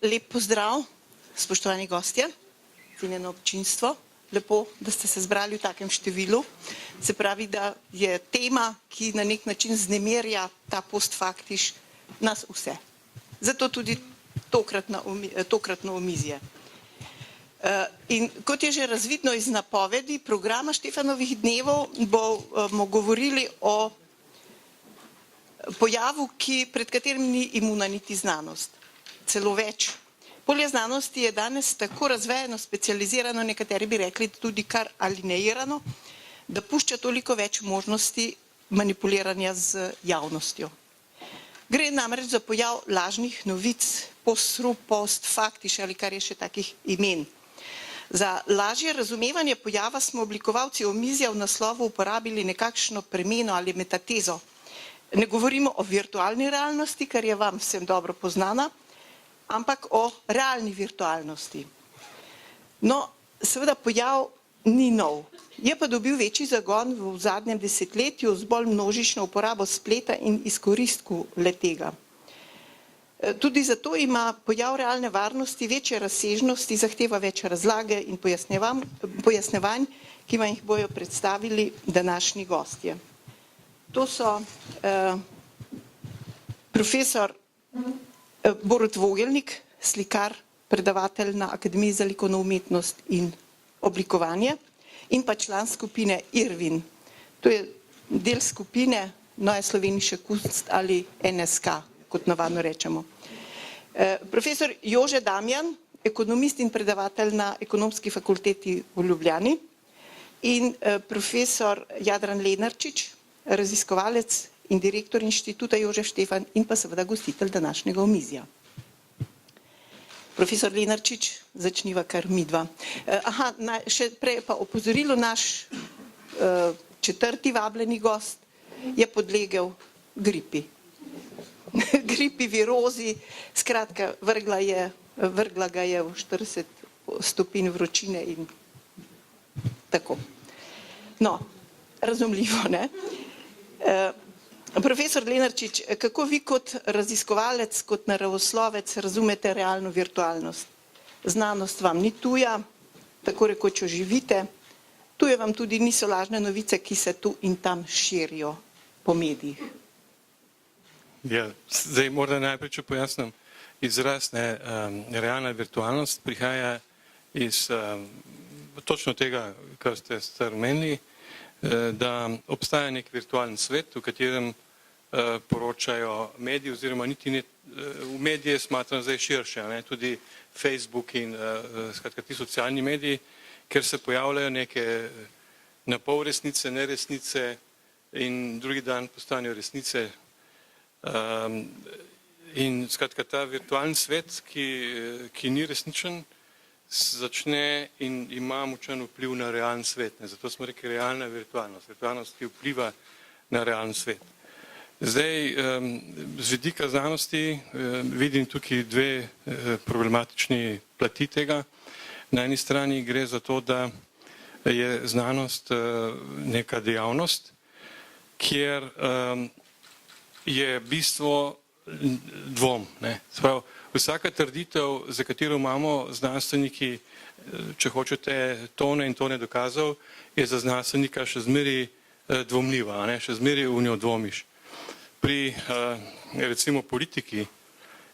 lep pozdrav, spoštovani gostje, cenjeno občinstvo. Lepo, da ste se zbrali v takem številu. Se pravi, da je tema, ki na nek način znemirja ta postfaktiš nas vse. Zato tudi tokratno omizje. In kot je že razvidno iz napovedi programa Štefanovih dnevov, bomo govorili o pojavu, pred katerim ni imuna niti znanost. Celo več. Polje znanosti je danes tako razvejeno, specializirano, nekateri bi rekli tudi kar alineirano, da pušča toliko več možnosti manipuliranja z javnostjo. Gre namreč za pojav lažnih novic, postfaktiš ali kar je še takih imen. Za lažje razumevanje pojava smo oblikovalci omizja v naslovu uporabili nekakšno premeno ali metatezo. Ne govorimo o virtualni realnosti, kar je vam vsem dobro poznana, ampak o realni virtualnosti. No, seveda pojav ni nov. Je pa dobil večji zagon v zadnjem desetletju z bolj množično uporabo spleta in izkoristku le-tega. Tudi zato ima pojav realne varnosti večje razsežnosti, zahteva več razlage in pojasnjevanj, ki vam jih bojo predstavili današnji gostje. To so profesor Borut Vogelnik, slikar, predavatelj na Akademiji za likovno umetnost in oblikovanje, in pa član skupine Irwin. To je del skupine Neue Slovenische Kunst ali NSK, kot navadno rečemo. Profesor Jože Damjan, ekonomist in predavatelj na Ekonomski fakulteti v Ljubljani, in profesor Jadran Lenarčič, raziskovalec in direktor inštituta Jožef Štefan in pa seveda gostitelj današnjega omizja. Profesor Lenarčič, začniva kar midva. Še prej pa opozorilo, naš četrti vabljeni gost je podlegel gripi. Gripi, virozi, skratka, vrgla ga je v 40 stopinj vročine in tako. No, razumljivo, ne? Profesor Lenarčič, kako vi kot raziskovalec, kot naravoslovec razumete realno virtualnost? Znanost vam ni tuja, tako rekoč jo živite, tuje vam tudi niso lažne novice, ki se tu in tam širijo po medijih. Ja, zdaj morda najprej, če pojasnim, izraz realna virtualnost prihaja iz točno tega, kar ste omenili, da obstaja nek virtualni svet, v katerem poročajo mediji, oziroma niti ne, v medije smatram zdaj širše, tudi Facebook in skratka ti socialni mediji, ker se pojavljajo neke napol resnice, neresnice in drugi dan postanejo resnice. In skratka ta virtualni svet, ki ni resničen, začne in ima močan vpliv na realni svet. Zato smo rekli realna virtualnost. Virtualnost, ki vpliva na realni svet. Zdaj, z vidika znanosti vidim tukaj dve problematični plati tega. Na eni strani gre za to, da je znanost neka dejavnost, kjer je bistvo dvom. Sprav, vsaka trditev, za katero imamo znanstveniki, če hočete, tone in tone dokazov, je za znanstvenika še zmeri dvomljiva, še zmeri v njo dvomiš. Pri recimo politiki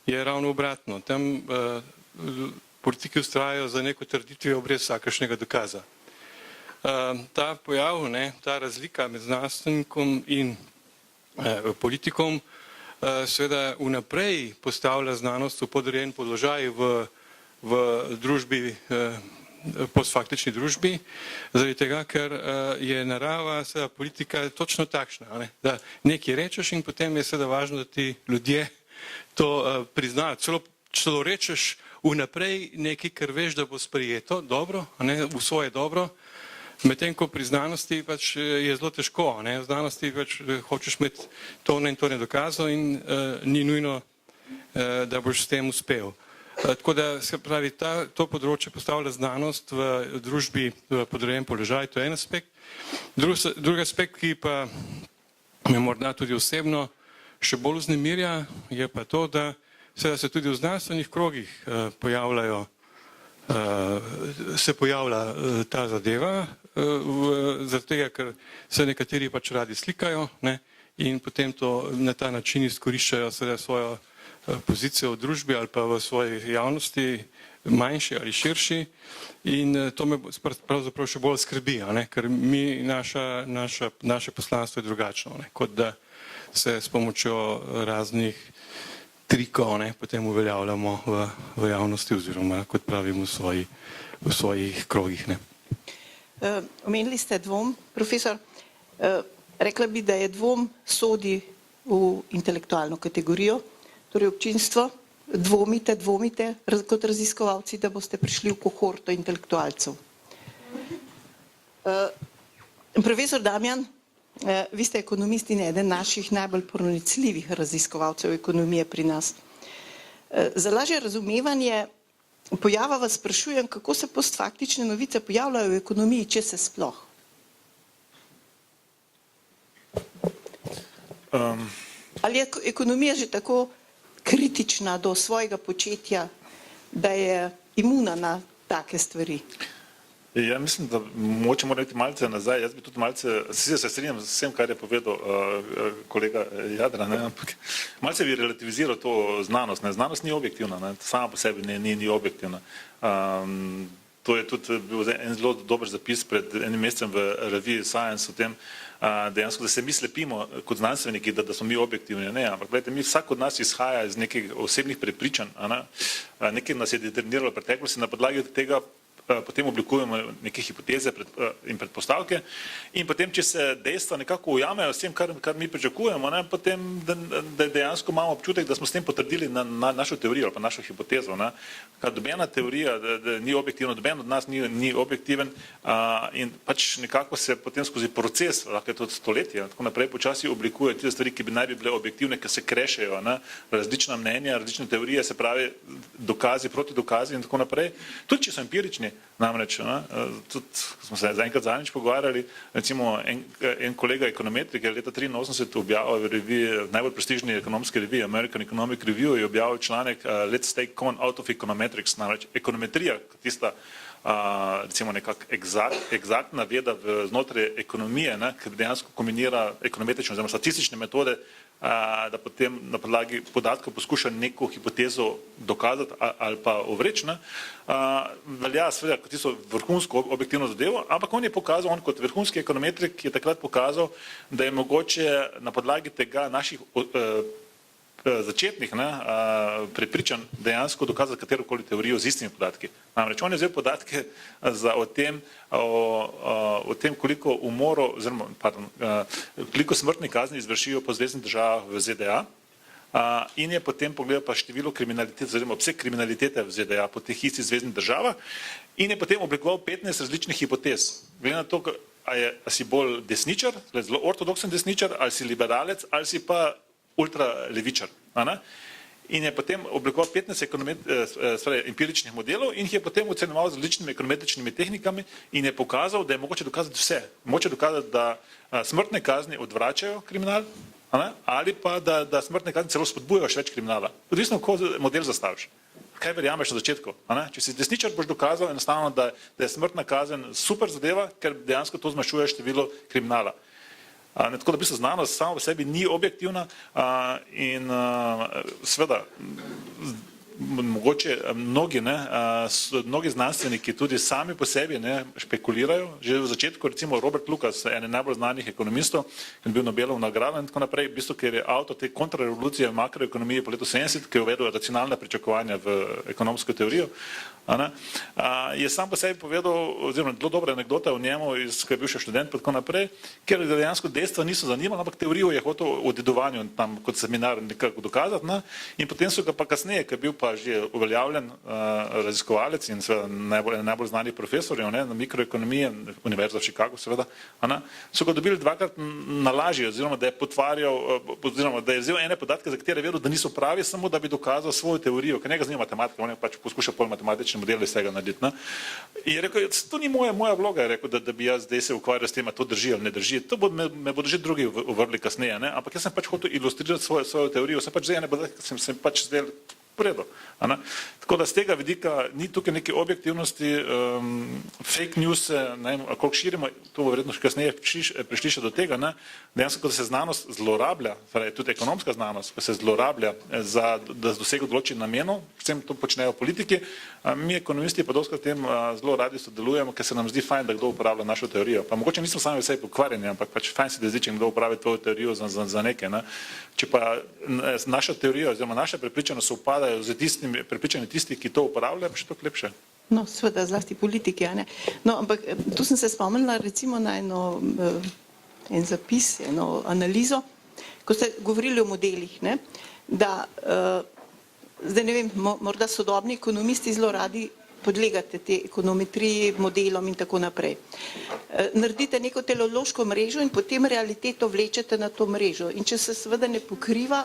je ravno obratno. Tam politiki vztrajajo za neko trditvijo brez vsakršnega dokaza. Ta pojav, ta razlika med znanstvenikom in politikom seveda vnaprej postavlja znanost v podrejen položaj v družbi, postfaktični družbi, zaradi tega, ker je narava seveda politika točno takšna, da nekaj rečeš in potem je seveda važno, da ti ljudje to priznajo. Celo rečeš vnaprej nekaj, kar veš, da bo sprejeto, dobro, v svoje dobro, medtem ko pri znanosti pač je zelo težko. V znanosti pač hočeš imeti tone in tone dokazov in ni nujno, da boš s tem uspel. Tako da se pravi, to področje postavlja znanost v družbi v podrejen položaj, to je en aspekt. Drugi aspekt, ki pa me morda tudi osebno še bolj vznemirja, je pa to, da seveda se tudi v znanstvenih krogih se pojavlja ta zadeva, zaradi tega, ker se nekateri pač radi slikajo, ne, in potem to na ta način izkoriščajo seveda svojo pozicijo v družbi ali pa v svoji javnosti, manjši ali širši, in to me pravzaprav še bolj skrbi, ne, ker naše poslanstvo je drugačno, ne, kot da se s pomočjo raznih trikov, ne, potem uveljavljamo v javnosti oziroma, kot pravim, v svojih krogih. Ne. Omenili ste dvom, profesor. Rekla bi, da je dvom sodi v intelektualno kategorijo, torej občinstvo. Dvomite kot raziskovalci, da boste prišli v kohorto intelektualcev. Profesor Damjan, vi ste ekonomist in eden naših najbolj pronicljivih raziskovalcev ekonomije pri nas. Za lažje razumevanje pojava vas sprašujem, kako se postfaktične novice pojavljajo v ekonomiji, če se sploh. Ali je ekonomija že tako kritična do svojega početja, da je imuna na take stvari? Ja, mislim, da mogoče mora iti malce nazaj. Jaz bi tudi malce, se strinjam z vsem, kar je povedal kolega Jadran, ampak malce bi relativiziral to znanost. Ne. Znanost ni objektivna, ne. Sama po sebi ni objektivna. To je tudi bil en zelo dober zapis pred enim mesecem v reviji Science o tem, dejansko, da se mi slepimo kot znanstveniki, da smo mi objektivni. Ne, ampak gledajte, vsak od nas izhaja iz nekih osebnih prepričanj, nekaj nas je determiniralo v preteklosti, na podlagi tega potem oblikujemo neke hipoteze in predpostavke in potem, če se dejstva nekako ujamejo s tem, kar mi pričakujemo, ne, potem dejansko imamo občutek, da smo s tem potrdili na našo teorijo ali pa našo hipotezo. Ne. Dobena teorija ni objektivna, doben od nas ni objektiven in pač nekako se potem skozi proces, lahko je to stoletje, tako naprej počasi oblikuje tiste stvari, ki bi naj bi bile objektivne, ker se krešejo, ne, različna mnenja, različne teorije, se pravi dokazi, protidokazi in tako naprej. Tudi če so empirični, namreč, tudi smo se zaenkrat zadnjič pogovarjali, recimo en kolega ekonometrik je leta 1983 objavil v reviji, najbolj prestižni ekonomski reviji, American Economic Review, je objavil članek Let's take con out of econometrics, namreč ekonometrija, tista recimo nekako egzaktna veda znotraj ekonomije, ne, ki dejansko kombinira ekonometrične oziroma statistične metode, da potem na podlagi podatkov poskuša neko hipotezo dokazati ali pa ovreči, velja seveda kot tisto vrhunsko objektivno zadevo, ampak on je pokazal, on kot vrhunski ekonometrik je takrat pokazal, da je mogoče na podlagi tega naših začetnih prepričanj dejansko dokazati katerokoli teorijo z istimi podatki. Namreč on je vzel podatke o tem, koliko umorov, oziroma, koliko smrtnih kazni izvršijo po zveznih državah v ZDA in je potem pogledal pa število kriminalitete, oziroma obseg kriminalitete v ZDA po teh istih zveznih državah in je potem oblikoval 15 različnih hipotez. Glede na to, ali si bolj desničar, zelo ortodoksen desničar, ali si liberalec, ali si pa ultralevičar. In je potem oblikoval 15 empiričnih modelov in jih je potem ocenjeval z različnimi ekonometričnimi tehnikami in je pokazal, da je mogoče dokazati vse. Mogoče dokazati, da smrtne kazni odvračajo kriminal ali pa da smrtne kazni celo spodbujajo še več kriminala. Odvisno, kako model zastaviš. Kaj verjameš na začetku? Če si desničar, boš dokazal enostavno, da je smrtna kazen super zadeva, ker dejansko to zmanjšuje število kriminala. Tako da v bistvu znanost sama v sebi ni objektivna in seveda mogoče mnogi znanstveniki tudi sami po sebi špekulirajo. Že v začetku recimo Robert Lucas, eden najbolj znanih ekonomistov, ki je bil Nobelov nagrajen in tako naprej, v bistvu, ker je avtor te kontrarevolucije makroekonomije po letu 70, ki je uvedel racionalna pričakovanja v ekonomsko teorijo, je sam po sebi povedal, oziroma zelo dobra anekdota o njemu, ko je bil še študent in tako naprej, ker dejansko dejstva niso zanimala, ampak teorijo je hotel o dedovanju tam kot seminar nekako dokazati. In potem so ga pa kasneje, ko je bil pa že uveljavljen raziskovalec in najbolj znanih profesorjev na mikroekonomiji, Univerza v Chicagu seveda, so ga dobili dvakrat na lažje, oziroma da je potvarjal, oziroma da je vzel ene podatke, za katere je vedel, da niso pravi, samo da bi dokazal svojo teorijo, ker njega zanima matematika, on je pač poskušal pol matematični model iz tega narediti. In je rekel, to ni moja vloga, je rekel, da bi jaz zdaj se ukvarjal s tem, to drži ali ne drži. To me bodo že drugi uvrli kasneje, ampak jaz sem pač hotel ilustrirati svojo teorijo, sem pač zdaj v redu. Tako da z tega vidika ni tukaj neke objektivnosti, fake news, koliko širimo, to bo verjetno še kasneje prišli še do tega, dejansko, ko se znanost zlorablja, tudi ekonomska znanost, ko se zlorablja, da dosega določenih namenov, predvsem to počnejo politiki, mi ekonomisti pa doskrat tem zelo radi sodelujemo, ker se nam zdi fajn, da kdo uporablja našo teorijo. Pa mogoče nismo sami vse pokvarjeni, ampak pač fajn se da zdi, če kdo uporabi tvojo teorijo za nekaj. Če pa naša teorija oziroma naše prepričanja sovpadajo z tistimi prepričanji tistih, ki to uporabljajo, pa še toliko lepše. No, seveda, zlasti politiki, a ne. No, ampak tu sem se spomnila recimo na en zapis, eno analizo, ko ste govorili o modelih, ne, da, zdaj ne vem, morda sodobni ekonomisti zelo radi podlegate te ekonometriji, modelom in tako naprej. Naredite neko teleološko mrežo in potem realiteto vlečete na to mrežo. In če se seveda ne pokriva,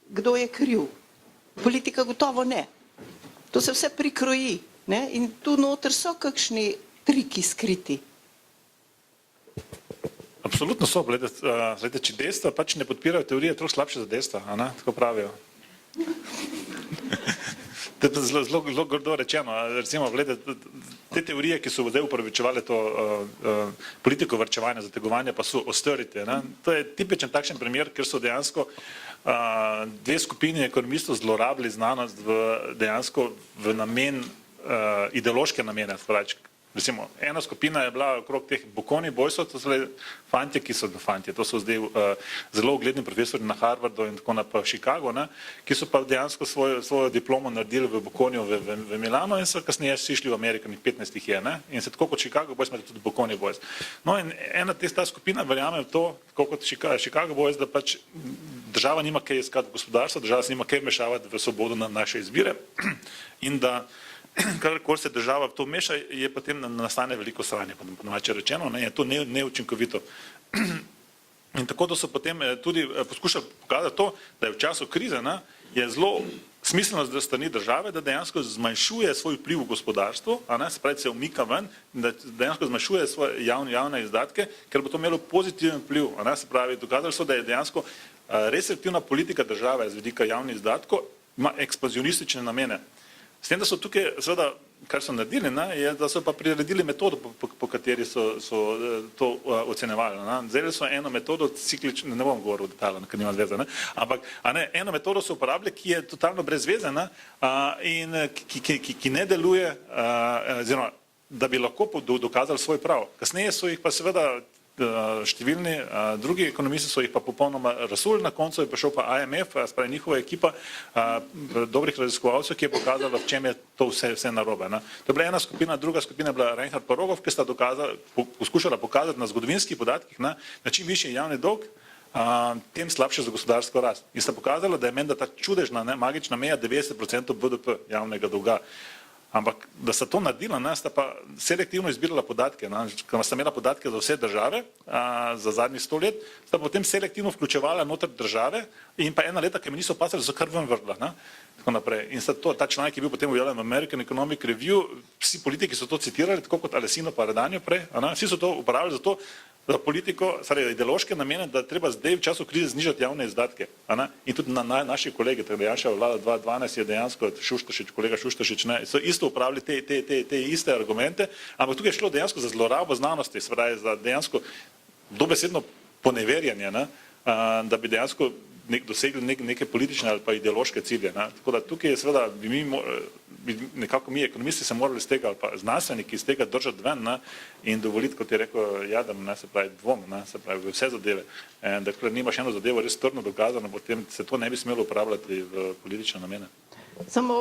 kdo je kriv? Politika gotovo ne. To se vse prikroji, ne? In tu noter so kakšni triki skriti. Absolutno so, gledajte, če dejstva pač ne podpirajo teorije, je troh slabše za dejstva, tako pravijo. To je zelo grdo rečeno. Recimo, gledajte, te teorije, ki so zdaj upravičevale to politiko varčevanja, zategovanja, pa so austerity. To je tipičen takšen primer, ker so dejansko dve skupini ekonomistov zlorabili znanost dejansko v namen, ideološke namene. Recimo, ena skupina je bila okrog teh Bocconi Boysov, to so fantje, to so zdaj zelo ugledni profesori na Harvardu in tako naprej v Chicago, ki so pa dejansko svojo diplomo naredili v Bocconiju v Milano in so kasneje šli v Ameriko, 15 jih je, in se tako kot Chicago Boys imate tudi Bocconi Boys. No in ta skupina verjame v to, tako kot Chicago Boys, da pač država nima kaj iskati v gospodarstvo, država se nima kaj mešavati v svobodo na naše izbire in da karkoli se država v to meša, je potem nastane veliko sranje, po domače rečeno, je to neučinkovito. In tako da so potem tudi poskušali pokazati to, da je v času krize, je zelo smiselno z strani države, da dejansko zmanjšuje svoj vpliv v gospodarstvu, se pravi, se umika ven, da dejansko zmanjšuje svoje javne izdatke, ker bo to imelo pozitiven vpliv. Se pravi, dokazali so, da je dejansko restriktivna politika države z vidika javnih izdatkov ima ekspanzionistične namene. S tem, da so tukaj, seveda, kar so naredili, je, da so pa priredili metodo, po kateri so to ocenevali. Zdaj so eno metodo ciklično, ne bom govoril detajlno, ker nima zveze, ampak eno metodo so uporabili, ki je totalno brez veze in ki ne deluje, oziroma, da bi lahko dokazali svoj prav. Kasneje so jih pa seveda številni drugi ekonomisti so jih pa popolnoma razsuli, na koncu je prišel pa IMF, spravi njihova ekipa dobrih raziskovalcev, ki je pokazala, v čem je to vse narobe. To je bila ena skupina, druga skupina je bila Reinhard Rogov, ki sta poskušala pokazati na zgodovinskih podatkih, na čim višji javni dolg, tem slabše za gospodarsko rast. In sta pokazala, da je menda ta čudežna, magična meja 90% BDP javnega dolga. Ampak, da sta to naredila, sta pa selektivno izbirala podatke, ker sta imela podatke za vse države za zadnjih 100 let, sta potem selektivno vključevala noter države in pa ena leta, ki mi niso pasali, so kar ven vrla. Tako naprej. In ta članek je bil potem objavljen v American Economic Review, vsi politiki so to citirali, tako kot Alessino pa Radanjo prej, vsi so to uporabljali za to, za politiko, ideološke namene, da treba zdaj v času krize znižati javne izdatke. In tudi naši kolegi, tako da Janševa vlada 2012 je dejansko kolega Šuštaršič, so isto uporabljali te iste argumente, ampak tukaj je šlo dejansko za zlorabo znanosti, se pravi za dejansko dobesedno poneverjanje, da bi dejansko dosegli neke politične ali pa ideološke cilje. Tako da tukaj je seveda, bi nekako mi ekonomisti se morali z tega, ali pa znanstveniki iz tega držati ven in dovoliti, kot je rekel Jadran, se pravi dvom, se pravi vse zadeve. Dakle, nimaš eno zadevo res trdno dokazano, potem se to ne bi smelo uporabljati v politične namene. Samo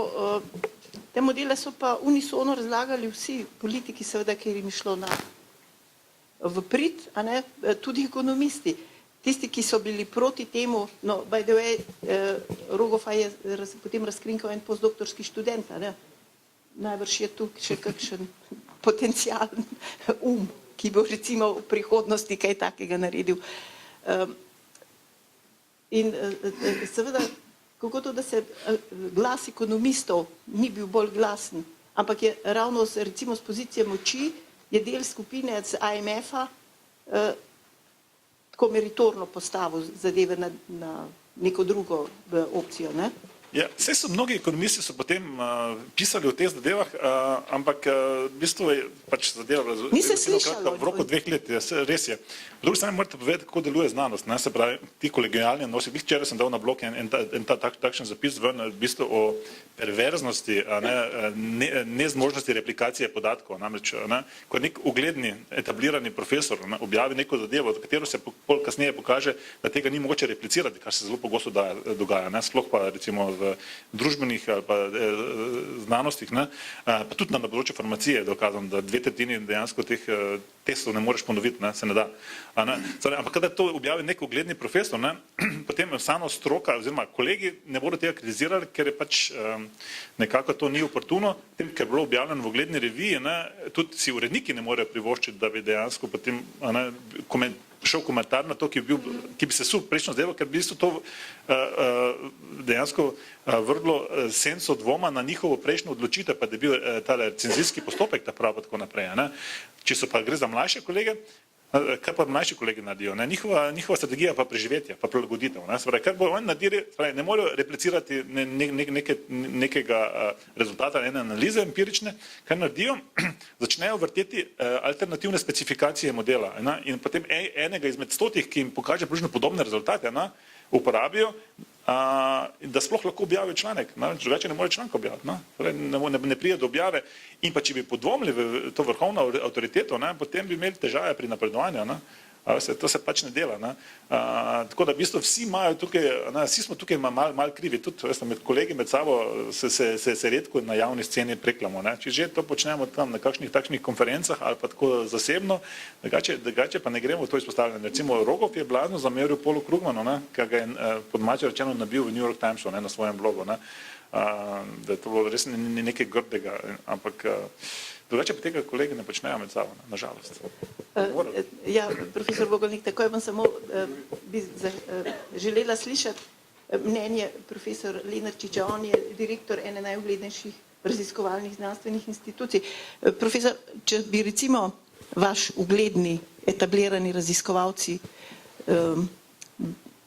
te modele so pa unisono razlagali vsi politiki, seveda, ker jim je šlo v prid, tudi ekonomisti. Tisti, ki so bili proti temu, no, by the way, Rogova je potem razkrinkal en postdoktorski študent, najbrž je tu še kakšen potencijalen ki bo recimo v prihodnosti kaj takega naredil. In seveda, kako to, da se glas ekonomistov ni bil bolj glasen, ampak je ravno recimo z pozicije moči, je del skupine z IMF-a tako meritorno postavil zadeve na neko drugo opcijo. Ja, vse so mnogi ekonomisti so potem pisali o teh zadevah, ampak v bistvu je pač zadeva Ni se slišalo. v roku 2 let, res je. Po drugi strani morate povedati, kako deluje znanost, ne, se pravi, ti kolegijalni odnosi. Včeraj sem dal na blog takšen zapis ven, v bistvu o perverznosti, nezmožnosti replikacije podatkov. Namreč, ko nek ugledni, etablirani profesor objavi neko zadevo, za katero se pol kasneje pokaže, da tega ni mogoče replicirati, kar se zelo pogosto dogaja, sploh pa recimo v družbenih ali pa znanostih, pa tudi na področju farmacije je dokazano, da 2/3 dejansko teh testov ne moreš ponoviti, se ne da. Ampak kada to objavi nek ugledni profesor, potem samo stroka oziroma kolegi ne bodo tega kritizirali, ker je pač nekako to ni oportuno, tem, ker je bilo objavljeno v ugledni reviji, tudi si uredniki ne morejo privoščiti, da bi dejansko potem šel komentar na to, ki bi se sul prejšnjo zdelo, ker bi to dejansko vrglo senco dvoma na njihovo prejšnjo odločitev, pa da je bil ta recenzijski postopek ta prav pa tako naprej. Če so pa gre za mlajše kolege, kaj pa mlajši kolegi naredijo? Njihova strategija pa preživetja, pa prilagoditev. Kar bo oni naredili, ne morejo replicirati nekega rezultata, ene analize empirične, kaj naredijo, začnejo vrteti alternativne specifikacije modela in potem enega izmed 100, ki jim pokaže približno podobne rezultate, uporabijo, da sploh lahko objavijo članek, drugače ne more članka objaviti, ne pride do objave in pa če bi podvomili v to vrhovno avtoriteto, potem bi imeli težave pri napredovanju, to se pač ne dela. Tako da v bistvu vsi imajo tukaj, vsi smo tukaj malo krivi, tudi med kolegi med sabo se redko na javni sceni preklamo. Če že to počnemo tam na kakšnih takšnih konferencah ali pa tako zasebno, drugače pa ne gremo v to izpostavljanje. Recimo Rogov je blazno zameril Paulu Krugmanu, ki ga je pod mačjo rečeno nabil v New York Timesu na svojem blogu, da je to bilo res nekaj grdega, ampak drugače pa tega kolegi ne počnejo med sabo, nažalost. Ja, profesor Vogelnik, takoj bom samo želela slišati mnenje profesor Lenarčiča, on je direktor ene najuglednejših raziskovalnih znanstvenih institucij. Profesor, če bi recimo vaš ugledni, etablirani raziskovalci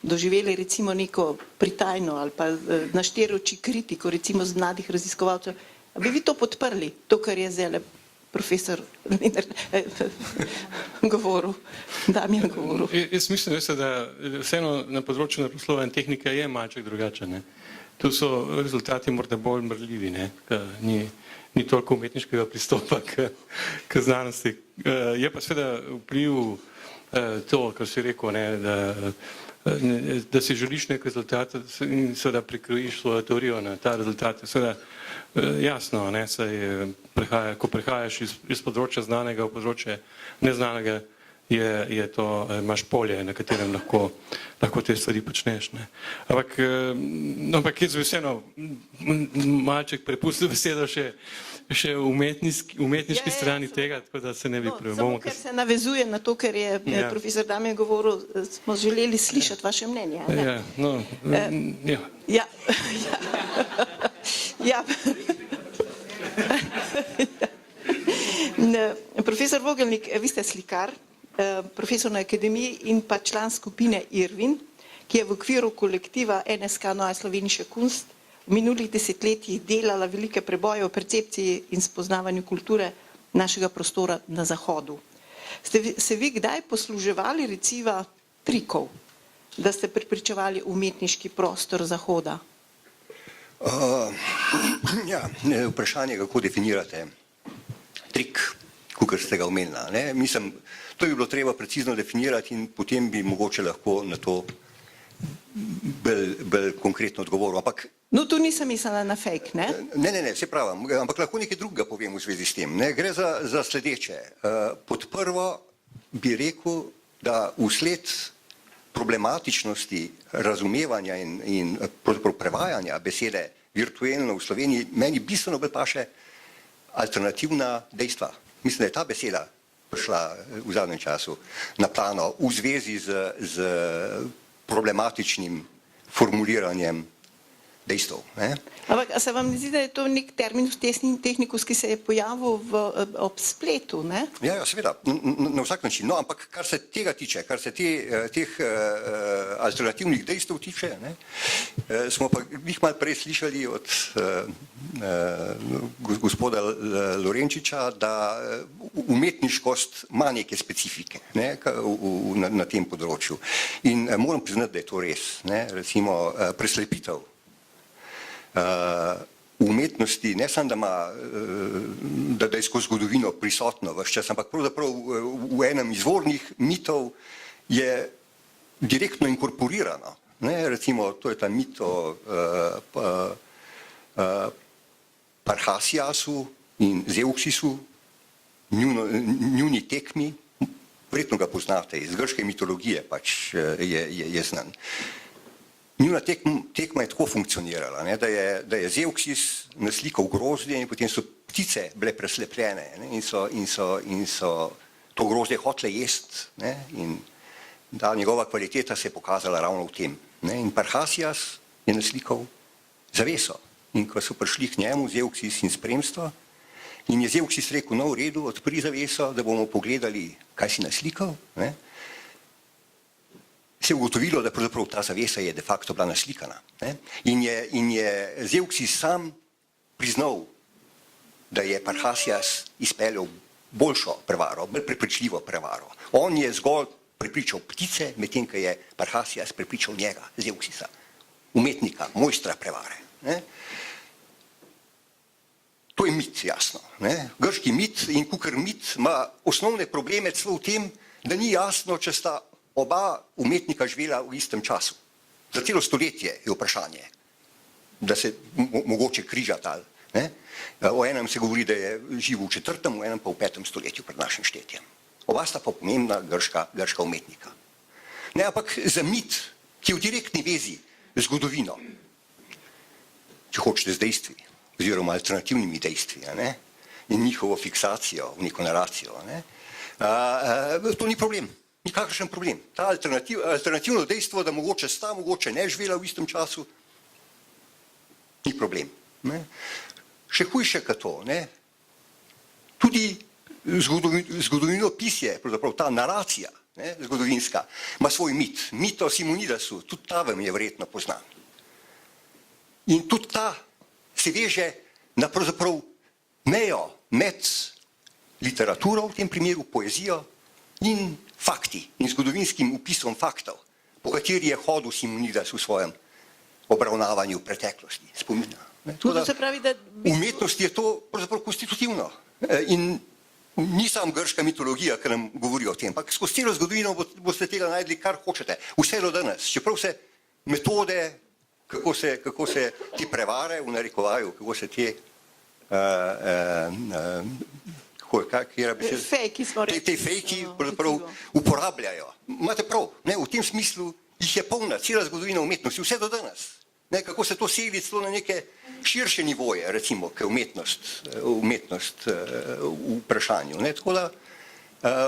doživeli recimo neko pritajno ali pa na štiri oči kritiko recimo z mladih raziskovalcev, bi vi to podprli, to, kar je zdaj profesor govoril, Damjan govoril? Jaz mislim, da vseeno na področju naravoslovja in tehnike je malček drugače. Tu so rezultati morda bolj mrljivi, ni toliko umetniškega pristopa k znanosti. Je pa seveda vpliv to, kar si rekel, da si želiš nek rezultat in seveda prikrojiš svojo teorijo na ta rezultat. Seveda jasno, ko prehajaš iz področja znanega v področje neznanega, imaš polje, na katerem lahko te stvari počneš. Ampak jaz bi vseeno malček prepustil besedo še umetniški strani tega, tako da se ne bi Samo ker se navezuje na to, ker je profesor Damjan govoril, smo želeli slišati vaše mnenje. Ja. Profesor Vogelnik, vi ste slikar, profesor na akademiji in pa član skupine Irwin, ki je v okviru kolektiva NSK Neue Slowenische Kunst v minulih desetletjih delala velike preboje v percepciji in spoznavanju kulture našega prostora na Zahodu. Ste se vi kdaj posluževali recimo trikov, da ste prepričevali umetniški prostor Zahoda? Vprašanje, kako definirate trik, kakor ste ga omenila. Mislim, to bi bilo treba precizno definirati in potem bi mogoče lahko na to bolj konkretno odgovoril. No, tu nisem mislila na fake, ne? Ne, se pravim, ampak lahko nekaj drugega povem v zvezi s tem. Gre za sledeče. Pod prvo bi rekel, da vsled problematičnosti razumevanja in prevajanja besede virtuelno v Sloveniji meni bistveno bolj paše alternativna dejstva. Mislim, da je ta beseda prišla v zadnjem času na plano v zvezi z problematičnim formuliranjem dejstev. Ne? Ampak a se vam ne zdi, da je to nek terminus technicus, ki se je pojavil ob spletu, ne? Ja, seveda, na vsak način. No, ampak kar se tega tiče, kar se teh alternativnih dejstev tiče, ne, smo pa jih malo prej slišali od gospoda Lorenčiča, da umetniškost ima neke specifike, ne, na tem področju. In moram priznati, da je to res. Ne, recimo preslepitev v umetnosti, ne samo, da ima, da je skozi zgodovino prisotno ves čas, ampak pravzaprav v enem izvornih mitov je direktno inkorporirano. Ne, recimo, to je ta mit o Parhasiasu in Zeuksisu, njuni tekmi, verjetno ga poznate, iz grške mitologije pač je znan. Njuna tekma je tako funkcionirala, ne, da je Zeuksis naslikal grozdje in potem so ptice bile preslepljene, ne, in so to grozdje hotele jesti, ne, in da njegova kvaliteta se je pokazala ravno v tem. Ne, in Parhasias je naslikal zaveso in ko so prišli k njemu Zeuksis in spremstvo in je Zeuksis rekel, no v redu, odpri zaveso, da bomo pogledali, kaj si naslikal, ne, se je ugotovilo, da pravzaprav ta zavesa je de facto bila naslikana. Ne? In je Zeuksis sam priznal, da je Parhasias izpeljal boljšo prevaro, bolj prepričljivo prevaro. On je zgolj prepričal ptice, medtem ko je Parhasias prepričal njega, Zeuksisa, umetnika, mojstra prevare. Ne? To je mit, jasno. Ne? Grški mit in kukor mit ima osnovne probleme celo v tem, da ni jasno, če sta oba umetnika živela v istem času. Za celo stoletje je vprašanje, da se mogoče križata. O enem se govori, da je živel v 4., v enem pa v 5. stoletju pred našim štetjem. Oba sta pa pomembna grška umetnika. Ne, ampak za mit, ki je v direktni vezi z zgodovino, če hočete z dejstvi, oziroma alternativnimi dejstvi, ne, in njihovo fiksacijo v neko naracijo, ne, to ni problem. Nikakršen problem. Ta alternativno dejstvo, da mogoče sta, mogoče ne živela v istem času, ni problem. Ne? Še hujše kot to, ne? Tudi zgodovinopisje, pravzaprav ta naracija, ne, zgodovinska, ima svoj mit. Mit o Simonidasu, tudi ta vam je verjetno poznan. In tudi ta se veže na pravzaprav mejo med literaturo, v tem primeru poezijo, in fakti in zgodovinskim opisom faktov, po kateri je hodil Simonidas v svojem obravnavanju preteklosti, spomina. Umetnost je to pravzaprav konstitutivno in ni samo grška mitologija, ki nam govori o tem, ampak skozi celo zgodovino boste tega najdli, kar hočete, vse do danes, čeprav se metode, kako se te prevare v narekovaju, kako se te te fejki uporabljajo. Imate prav, ne, v tem smislu jih je polna cela zgodovina umetnosti, vse do danes. Ne, kako se to seli celo na neke širše nivoje, recimo, kot umetnost v vprašanju. Ne, tako da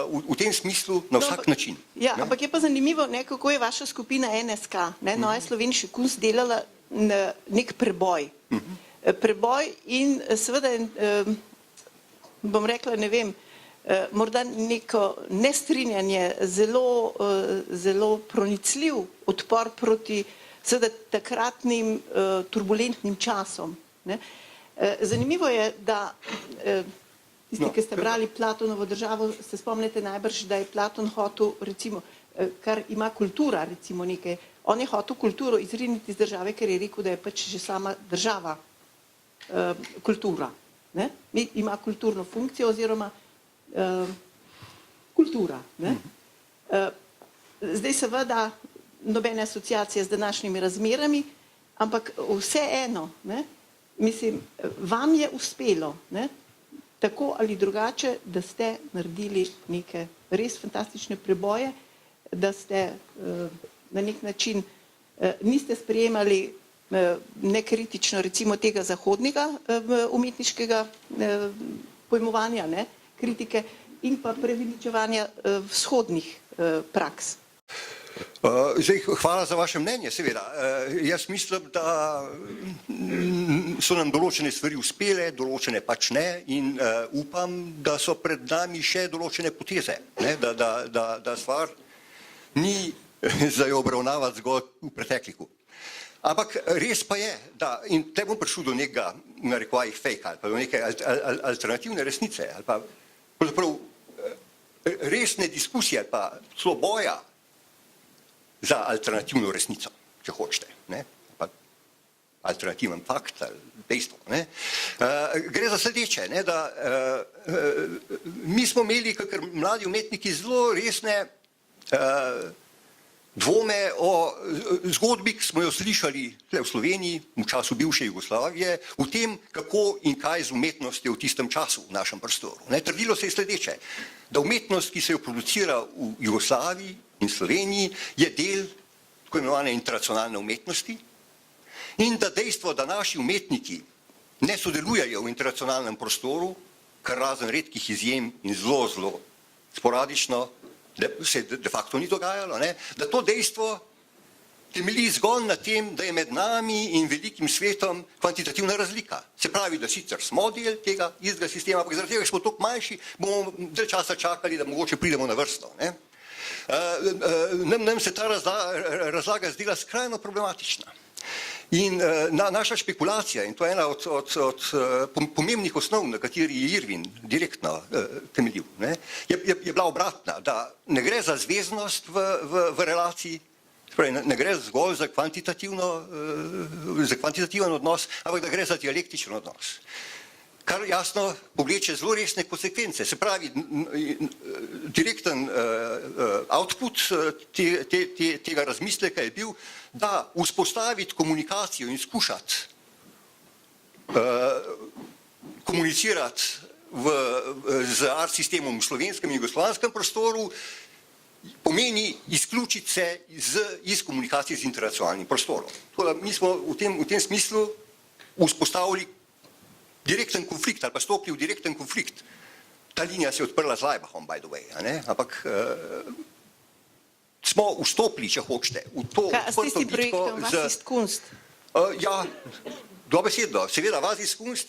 v tem smislu na vsak način. Ja, ampak je pa zanimivo, ne, kako je vaša skupina NSK, ne, Neue Slovenische Kunst, delala nek preboj. Preboj in seveda bom rekla, ne vem, morda neko nestrinjanje, zelo pronicljiv odpor proti seveda takratnim turbulentnim časom. Ne. Zanimivo je, da tisti, ki ste brali Platonovo državo, se spomnite najbrž, da je Platon hotel, recimo, kar ima kultura, recimo nekaj, on je hotel kulturo izriniti iz države, ker je rekel, da je pač že sama država kultura. Ne? Ima kulturno funkcijo oziroma kultura. Ne? Zdaj seveda nobene asociacije z današnjimi razmerami, ampak vseeno, ne? Mislim, vam je uspelo, ne? Tako ali drugače, da ste naredili neke res fantastične preboje, da ste na nek način niste sprejemali nekritično recimo tega zahodnega umetniškega pojmovanja, ne, kritike in pa preveličevanja vzhodnih praks. Zdaj, hvala za vaše mnenje, seveda. Jaz mislim, da so nam določene stvari uspele, določene pač ne in upam, da so pred nami še določene poteze, ne? Da stvar ni za jo obravnavati zgolj v pretekliku. Ampak res pa je, da, in te bom prišel do nekega, v narekovajih, fake ali pa do neke alternativne resnice ali pa pravzaprav resne diskusije ali pa celo boja za alternativno resnico, če hočete, ne? Pa alternativen fakt ali dejstvo. Ne? Gre za sledeče, ne? Da mi smo imeli, kakor mladi umetniki, zelo resne dvome o zgodbi, ki smo jo slišali v Sloveniji, v času bivše Jugoslavije, v tem, kako in kaj z umetnostjo v tistem času v našem prostoru. Ne? Trdilo se je sledeče, da umetnost, ki se jo producira v Jugoslaviji in Sloveniji, je del tako imenovane internacionalne umetnosti in da dejstvo, da naši umetniki ne sodelujejo v internacionalnem prostoru, kar razen redkih izjem in zelo sporadično, se de facto ni dogajalo, ne? Da to dejstvo temelji zgolj na tem, da je med nami in velikim svetom kvantitativna razlika. Se pravi, da sicer smo del tega istega sistema, ampak zaradi tega, ker smo toliko manjši, bomo dalj časa čakali, da mogoče pridemo na vrsto. Ne? Nam se ta razlaga zdela skrajno problematična. In naša špekulacija, in to je ena od pomembnih osnov, na kateri je Irvin direktno temeljil, ne, je bila obratna, da ne gre za zveznost v relaciji, ne gre zgolj za kvantitativen odnos, ampak da gre za dialektičen odnos. Kar jasno povleče zelo resne konsekvence. Se pravi, direkten output tega razmisleka je bil, da vzpostaviti komunikacijo in skušati komunicirati z art sistemom v slovenskem in jugoslovanskem prostoru pomeni izključiti se iz komunikacije z internacionalnim prostorom. Mi smo v tem smislu vzpostavili direkten konflikt ali pa stopili v direkten konflikt. Ta linija se je odprla z Laibachom, by the way, ampak smo vstopili, če hočete, v to odprto bitko z... Ja, dobesedno. Seveda, Was ist Kunst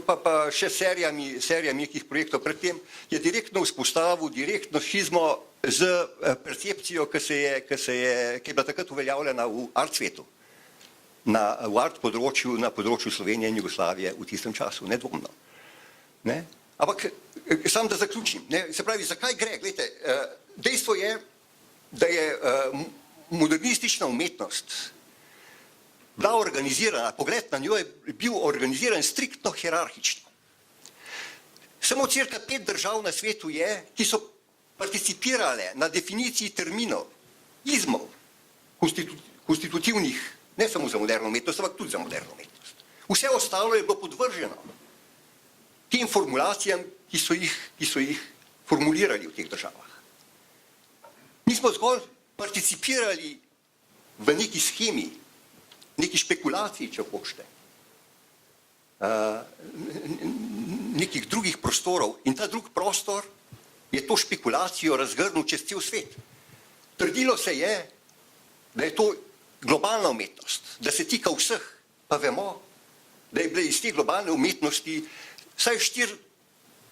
pa še serijami nekih projektov predtem, je direktno vzpostavil direktno šizmo z percepcijo, ki je bila takrat uveljavljena v art svetu. V art področju, na področju Slovenije in Jugoslavije v tistem času, nedvomno. Ne? Ampak, samo da zaključim, ne? Se pravi, zakaj gre? Glejte, dejstvo je, da je modernistična umetnost bila organizirana, pogled na njo je bil organiziran striktno hierarhično. Samo cirka 5 držav na svetu je, ki so participirale na definiciji terminov, izmov, konstitutivnih, ne samo za moderno umetnost, ampak tudi za moderno umetnost. Vse ostalo je bilo podvrženo tem formulacijam, ki so jih formulirali v teh državah. Mi smo zgolj participirali v neki schemi, neki špekulaciji, če hočete, nekih drugih prostorov in ta drug prostor je to špekulacijo razgrnil čez cel svet. Trdilo se je, da je to globalna umetnost, da se tika vseh, pa vemo, da je bile iz te globalne umetnosti vsaj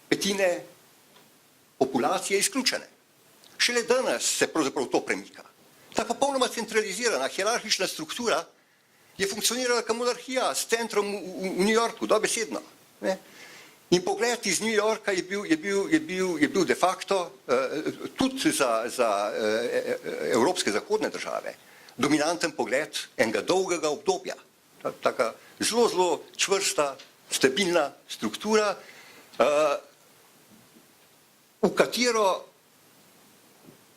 4/5 populacije izključene. Šele danes se pravzaprav to premika. Ta popolnoma centralizirana hierarhična struktura je funkcionirala kot monarhija s centrom v New Yorku, dobesedno. In pogled iz New Yorka je bil de facto tudi za evropske zahodne države dominanten pogled enega dolgega obdobja. Taka zelo čvrsta, stabilna struktura, v katero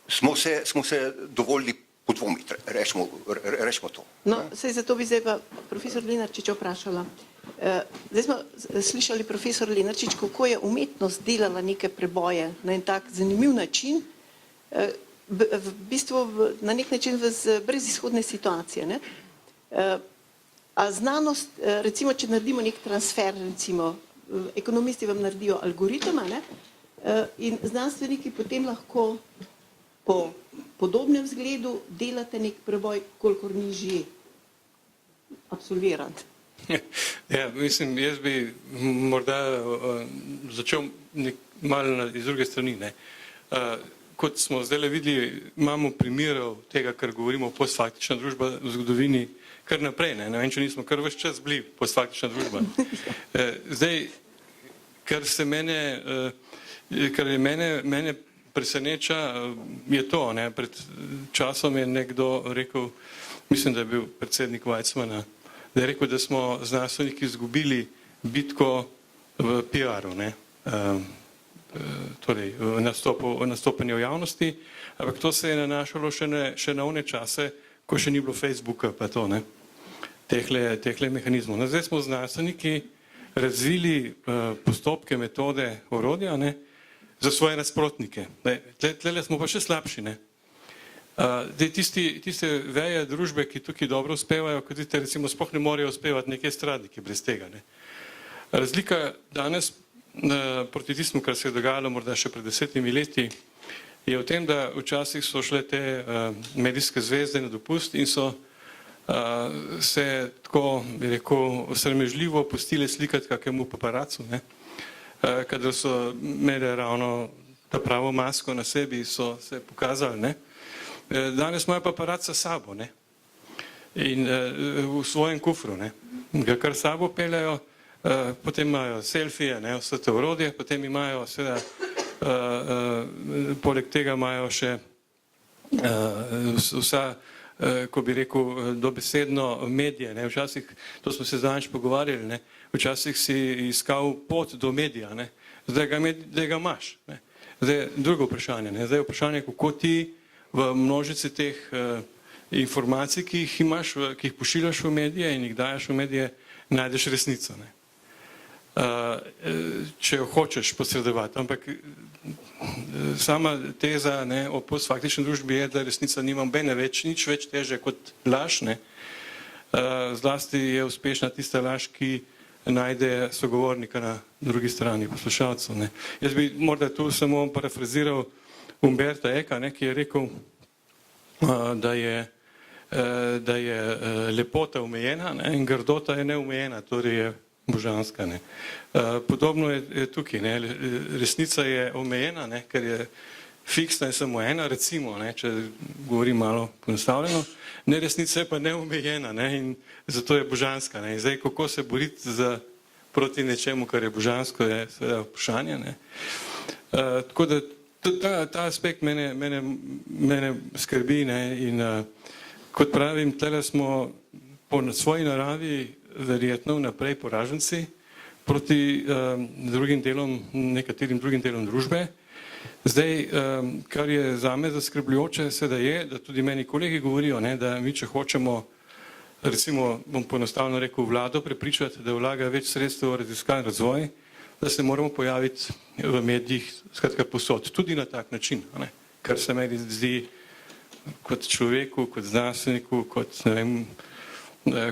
smo se dovolili podvomiti, rečemo to. No, saj zato bi zdaj pa profesor Lenarčiča vprašala. Zdaj smo slišali profesor Lenarčič, kako je umetnost delala neke preboje na en tak zanimiv način, v bistvu na nek način brez izhodne situacije. Ne? A znanost, recimo, če naredimo nek transfer, recimo, ekonomisti vam naredijo algoritma, ne? In znanstveniki potem lahko po podobnem zgledu delate nek preboj, kolikor ni že absolviran. Ja, mislim, jaz bi morda začel malo iz druge strani. Ne. Kot smo zdaj videli, imamo primerov tega, kar govorimo postfaktična družba v zgodovini, kar naprej. Ne vem, če nismo kar ves čas bili postfaktična družba. Zdaj, kar mene preseneča, je to. Ne. Pred časom je nekdo rekel, mislim, da je bil predsednik Weizmana, da je rekel, da smo znanstveniki izgubili bitko v PR-u, torej v nastopanju v javnosti, ampak to se je nanašalo še na one čase, ko še ni bilo Facebooka, pa to, tehle mehanizmov. Zdaj smo znanstveniki razvili postopke, metode, orodja za svoje nasprotnike. Tlele smo pa še slabši. Tiste veje družbe, ki tukaj dobro uspevajo, kot vidite, recimo sploh ne morejo uspevati neke estradnike brez tega. Razlika danes proti tistemu, kar se je dogajalo morda še pred 10 leti, je v tem, da včasih so šle te medijske zvezde na dopust in so se tako, bi rekel, sramežljivo pustile slikati kakemu paparacu, kadar so imeli ravno ta pravo masko na sebi, so se pokazali. Danes imajo paparaca s sabo in v svojem kufru, ga kar sabo peljajo, potem imajo selfije, vse te orodje, potem imajo seveda, poleg tega imajo še vsa, ko bi rekel, dobesedno medije. Včasih, to smo se zadnjič pogovarjali, včasih si iskal pot do medija, zdaj ga imaš. Zdaj drugo vprašanje, zdaj je vprašanje, kako ti v množici teh informacij, ki jih imaš, ki jih pošiljaš v medije in jih daješ v medije, najdeš resnico. Če jo hočeš posredovati. Ampak sama teza o postfaktični družbi je, da resnica nima nič več teže kot laž. Zlasti je uspešna tista laž, ki najde sogovornika na drugi strani, poslušalcev. Jaz bi morda tu samo parafraziral Umberta Eka, ki je rekel, da je lepota omejena in grdota je neomejena, torej je božanska. Podobno je tukaj. Resnica je omejena, ker je fiksna in samo ena, recimo, če govorim malo poenostavljeno, neresnica je pa neomejena in zato je božanska. In zdaj, kako se boriti proti nečemu, kar je božansko, je seveda vprašanje. Tako da ta aspekt mene skrbi in kot pravim, tlele smo po svoji naravi verjetno vnaprej poraženci proti nekaterim drugim delom družbe. Zdaj, kar je zame zaskrbljujoče, seveda je, da tudi meni kolegi govorijo, da mi, če hočemo, recimo, bom poenostavljeno rekel, vlado prepričati, da vlaga več sredstev v raziskav in razvoj, da se moramo pojaviti v medijih, skratka posod, tudi na tak način, kar se meni zdi kot človeku, kot znanstveniku, kot, ne vem,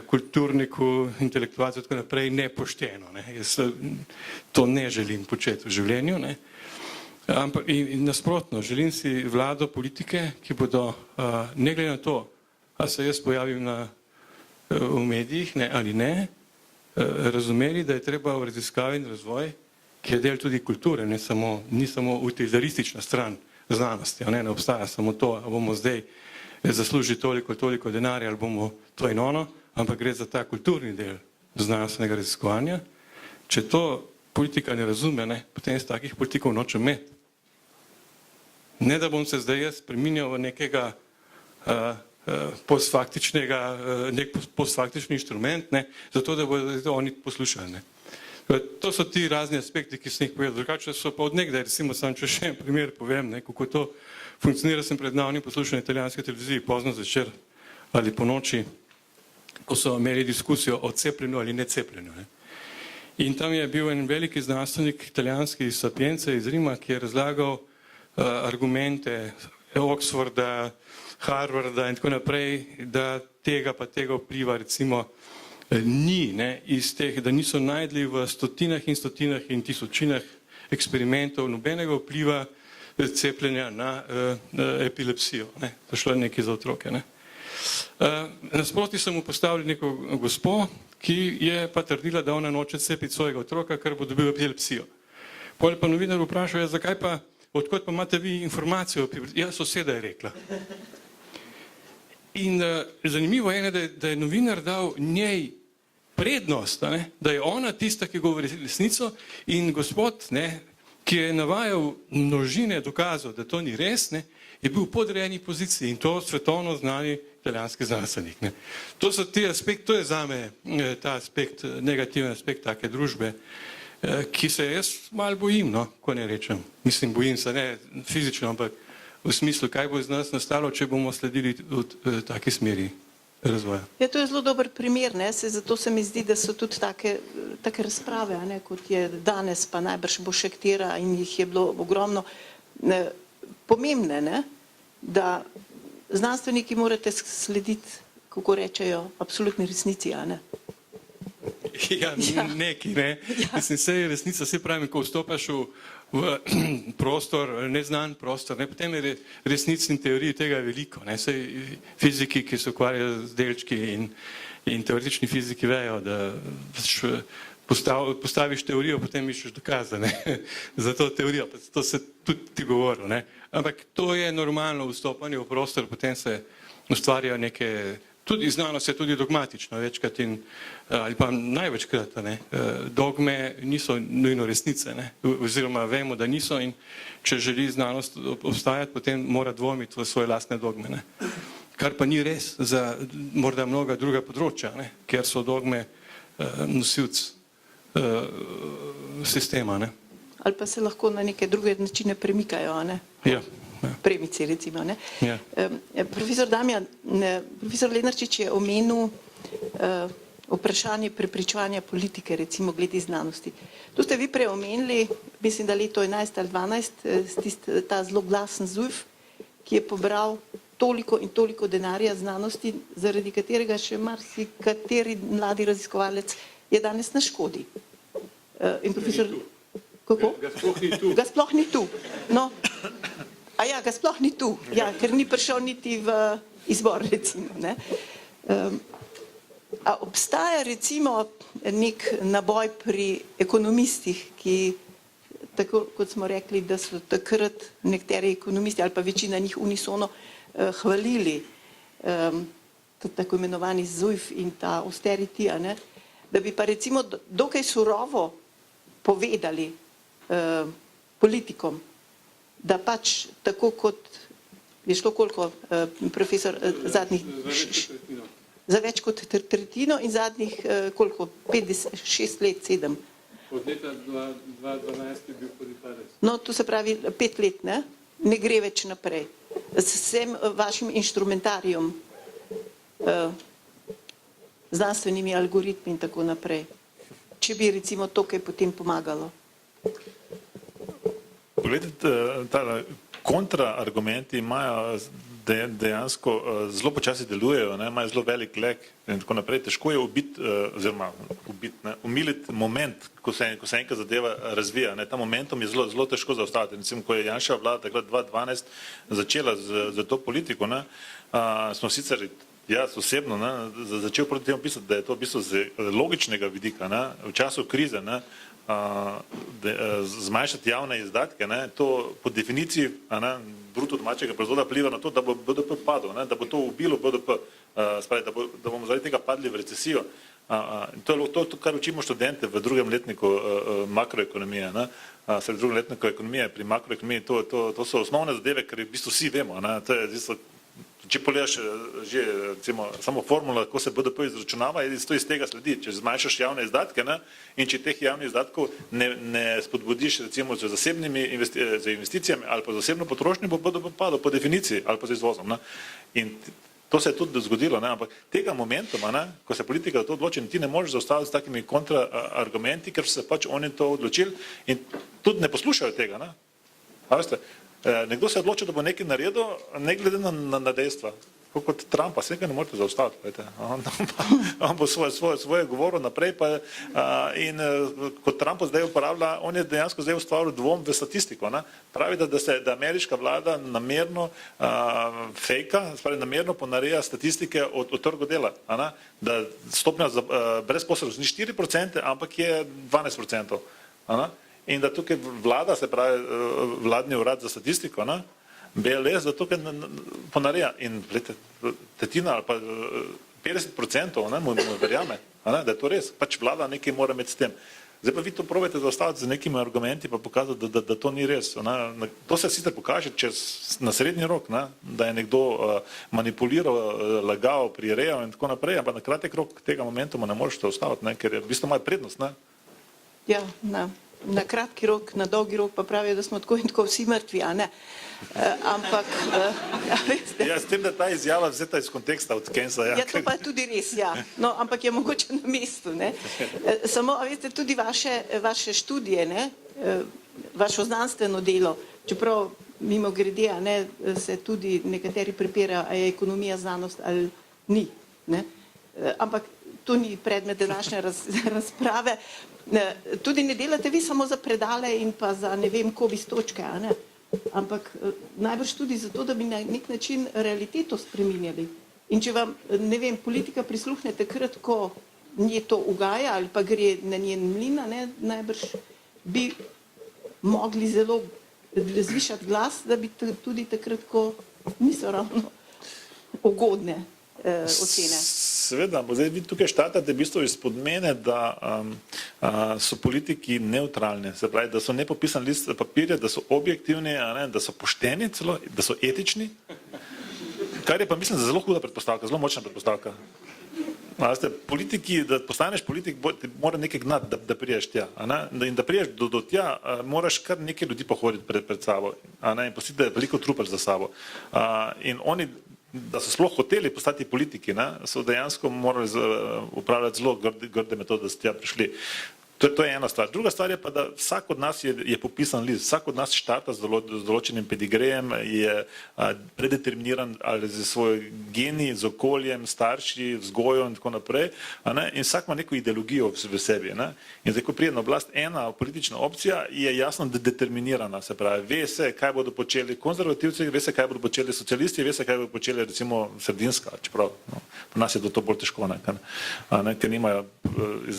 kulturniku, intelektualcu, tako naprej, nepošteno. Jaz to ne želim početi v življenju. Ampak in nasprotno, želim si vlado politike, ki bodo, ne glede na to, a se jaz pojavim v medijih ali ne, razumeli, da je treba v raziskavi in razvoj, ki je del tudi kulture, ni samo utilitaristična stran znanosti, ne obstaja samo to, ali bomo zdaj zaslužili toliko denarja, ali bomo to in ono, ampak gre za ta kulturni del znanstvenega raziskovanja. Če to politika ne razume, potem s takih politikov nočem imeti. Ne, da bom se zdaj jaz spreminjal v nekega postfaktični inštrument, zato da bodo oni poslušali. To so ti razni aspekti, ki sem jih povedal. Drugače so pa od nekdaj, recimo sam, če še en primer povem, kako to funkcionira, sem pred davnim poslušal na italijanski televiziji pozno zvečer ali po noči, ko so imeli diskusijo o cepljenju ali necepljenju. In tam je bil en veliki znanstvenik italijanski iz Sapience iz Rima, ki je razlagal argumente Oxforda, Harvarda in tako naprej, da tega vpliva recimo ni, iz teh, da niso najdli v stotinah in tisočinah eksperimentov nobenega vpliva cepljenja na epilepsijo. Ne. To šlo je nekaj za otroke. Ne. Nasproti so mu postavili neko gospo, ki je pa trdila, da ona noče cepiti svojega otroka, ker bo dobil epilepsijo. Potem pa novinar vprašal, ja, zakaj pa, odkot pa imate vi informacijo? Ja, soseda je rekla. In zanimivo je, da je novinar dal njej prednost, ne, da je ona tista, ki govori resnico, in gospod, ne, ki je navajal množine dokazov, da to ni res, ne, je bil v podrejeni poziciji in to svetovno znani italijanski znanstvenik. Ne. To so ti aspekti, to je zame ta aspekt, negativen aspekt take družbe, ki se jaz malo bojim, no, ko ne rečem. Mislim, bojim se ne fizično, ampak v smislu, kaj bo iz nas nastalo, če bomo sledili v taki smeri razvoja. Ja, to je zelo dober primer, ne? Zato se mi zdi, da so tudi take razprave, ne? Kot je danes, pa najbrž bo še katera in jih je bilo ogromno, pomembne, ne? Da znanstveniki morate slediti, kako rečejo, absolutni resnici, a ne? Ja, neki, ne. Mislim, se je resnica, se pravi, ko vstopaš v prostor, neznan prostor, ne, potem je resnic in teorij tega veliko, ne, sej fiziki, ki se ukvarjajo z delčki in teoretični fiziki vejo, da postaviš teorijo, potem iščeš dokaze, ne, za to teorijo, to se tudi ti govoril, ne, ampak to je normalno vstopanje v prostor, potem se ustvarjajo neke, tudi znanost je tudi dogmatična večkrat in, ali pa največkrat, ne, dogme niso nujno resnice, ne, oziroma vemo, da niso in če želi znanost obstajati, potem mora dvomiti v svoje lastne dogme, ne. Kar pa ni res za morda mnoga druga področja, ne, ker so dogme nosilc sistema, ne. Ali pa se lahko na neke druge načine premikajo, a ne? Ja. Premici, recimo, ne? Ja. Profesor Damjan, profesor Lenarčič je omenil vprašanje prepričevanja politike, recimo glede znanosti. Tu ste vi prej omenili, mislim, da leto 11 ali 12, ta zelo glasen ZUJF, ki je pobral toliko in toliko denarja znanosti, zaradi katerega še marsikateri mladi raziskovalec je danes na škodi. In profesor... Kako? Ga sploh ni tu. Ga sploh ni tu. No, a ja, ga sploh ni tu, ja, ker ni prišel niti v izbor, recimo, ne. A obstaja recimo nek naboj pri ekonomistih, ki, tako kot smo rekli, da so takrat nekateri ekonomisti ali pa večina njih unisono hvalili tako imenovani ZUJF in ta austerity, a ne, da bi pa recimo dokaj surovo povedali politikom, da pač tako kot je šlo koliko, profesor, zadnjih, za več kot tretjino in zadnjih koliko, 6 let, 7. Od leta 2012 je bil prvi padec. No, to se pravi 5 let, ne gre več naprej. S vsem vašim inštrumentarijem, znanstvenimi algoritmi in tako naprej. Če bi recimo to kaj potem pomagalo. Pogledajte, kontraargumenti imajo dejansko zelo počasi delujejo, imajo zelo velik leg in tako naprej. Težko je umiliti moment, ko se enka zadeva razvija. Ta momentum je zelo težko zaustaviti. Recimo, ko je Janševa vlada takrat 2012 začela z to politiko, smo sicer, jaz osebno začel proti temu pisati, da je to v bistvu z logičnega vidika, v času krize, zmanjšati javne izdatke, to po definiciji bruto domačega proizvoda vpliva na to, da bo BDP padel, da bo to ubilo BDP, da bomo zaradi tega padli v recesijo. To je to, kar učimo študente v drugem letniku makroekonomije, v drugem letniku ekonomije pri makroekonomiji, to so osnovne zadeve, ker v bistvu vsi vemo, če pogledaš že recimo samo formula, kako se BDP izračunava, to iz tega sledi, če zmanjšaš javne izdatke in če teh javnih izdatkov ne spodbudiš recimo z zasebnimi investicijami ali pa zasebno potrošnjo, bo BDP padel po definiciji ali pa z izvozom. In to se je tudi zgodilo, ampak tega momentuma, ko se politika za to odloči, ti ne moreš zaustaviti s takimi kontraargumenti, ker so se pač oni to odločili in tudi ne poslušajo tega. A veste, nekdo se je odločil, da bo nekaj naredil, ne glede na dejstva. kot Trumpa, vse ga ne morete zaustaviti. On bo svoje govoril naprej in kot Trump zdaj uporablja, on je dejansko zdaj ustvaril dvom v statistiko. Ne? Pravi, da ameriška vlada namerno fejka, namerno ponareja statistike od trgu dela. Da stopnja brezposelnosti ni 4%, ampak je 12%. In da tukaj vlada, se pravi vladni urad za statistiko, BLS, da tukaj ponareja in tretjina ali pa 50% mu verjame, da je to res. Pač vlada nekaj mora imeti s tem. Zdaj pa vi to probajte zaustaviti z nekimi argumenti pa pokazati, da to ni res. To se sicer pokaže na srednji rok, da je nekdo manipuliral, lagal, prirejal in tako naprej, ampak na kratek rok tega momentuma ne moreš zaustaviti, ker je v bistvu ima prednost. Ja, na kratki rok, na dolgi rok pa pravijo, da smo tako in tako vsi mrtvi, a ne? Ampak, veste. Ja, s tem, da ta izjava vzeta iz konteksta od Keynesa. Ja, to pa je tudi res, ja. No, ampak je mogoče na mestu, ne? Samo, veste, tudi vaše študije, ne? Vašo znanstveno delo, čeprav mimo grede, a ne, se tudi nekateri prepirajo, a je ekonomija znanost ali ni, ne? Ampak to ni predmet današnje razprave. Tudi ne delate vi samo za predale in pa za ne vem kovis točke, a ne? Ampak najbrž tudi zato, da bi na nek način realiteto spreminjali. In če vam, ne vem, politika prisluhne takrat, ko nje to ugaja ali pa gre na njen mlin, ne, najbrž bi mogli zelo zvišati glas, da bi tudi takrat, ko niso ravno ugodne ocene. Seveda, zdaj vi tukaj štartate v bistvu izpod mene, da so politiki neutralni, se pravi, da so nepopisan list papirja, da so objektivni, da so pošteni celo, da so etični, kar je pa mislim zelo huda predpostavka, zelo močna predpostavka. Politiki, da postaneš politik, mora nekaj gnati, da priješ tja. In da priješ do tja, moraš kar nekaj ljudi pohoditi pred sabo in pustiti, da je veliko trupel za sabo. In oni, da so sploh hoteli postati politiki, so dejansko morali upravljati zelo grde metode, da so tja prišli. To je ena stvar. Druga stvar je pa, da vsak od nas je popisan list, vsak od nas štarta z določenim pedigrejem, je predeterminiran ali z svoj geni, z okoljem, starši, vzgojo in tako naprej. In vsak ima neko ideologijo v sebi. In zdaj, ko pride na oblast ena politična opcija, je jasno determinirana. Se pravi, ve se, kaj bodo počeli konzervativci, ve se, kaj bodo počeli socialisti, ve se, kaj bodo počeli recimo sredinska, čeprav pri nas je to bolj težko, ker nimajo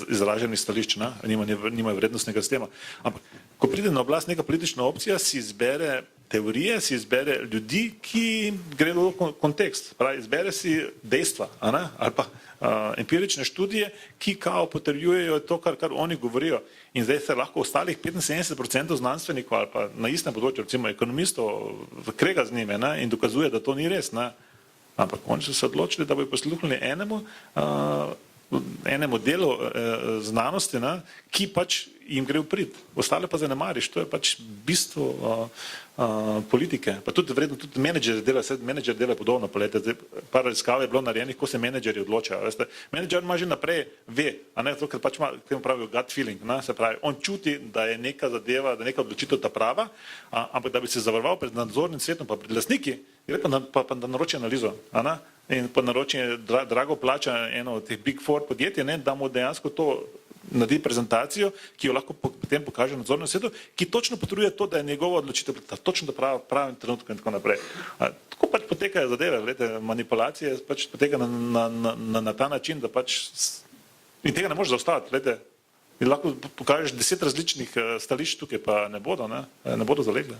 izraženih stališč, nimajo vrednostnega sistema. Ampak, ko pride na oblast neka politična opcija, si izbere teorije, si izbere ljudi, ki gredo v kontekst. Pravi, izbere si dejstva, ali pa empirične študije, ki kao potrjujejo to, kar oni govorijo. In zdaj se lahko ostalih 75% znanstvenikov ali pa na istem področju, recimo ekonomistov, krega z njime in dokazuje, da to ni res. Ampak oni so se odločili, da bodo posluhnili enemu delu znanosti, ki pač jim gre v prid. Ostale pa zanemariš, to je pač bistvo politike. Pa tudi vredno, tudi menedžer dela podobno. Par raziskav je bilo narejenih, ko se menedžeri odločajo. Menedžer ima že naprej ve, ker pač ima, temu pravijo gut feeling, se pravi, on čuti, da je neka zadeva, da je neka odločitev ta prava, ampak da bi se zavaroval pred nadzornim svetom pa pred lastniki, gre pa da naroči analizo. In pa naroči drago plača eno od teh Big Four podjetij, da mu dejansko to naredi prezentacijo, ki jo lahko potem pokaže nadzornemu svetu, ki točno potrjuje to, da je njegova odločitev točno v pravem trenutku in tako naprej. Tako pač potekajo zadeve, manipulacije pač potekajo na ta način, da pač in tega ne moreš zaustaviti. In lahko pokažeš 10 različnih stališč tukaj, pa ne bodo zalegle.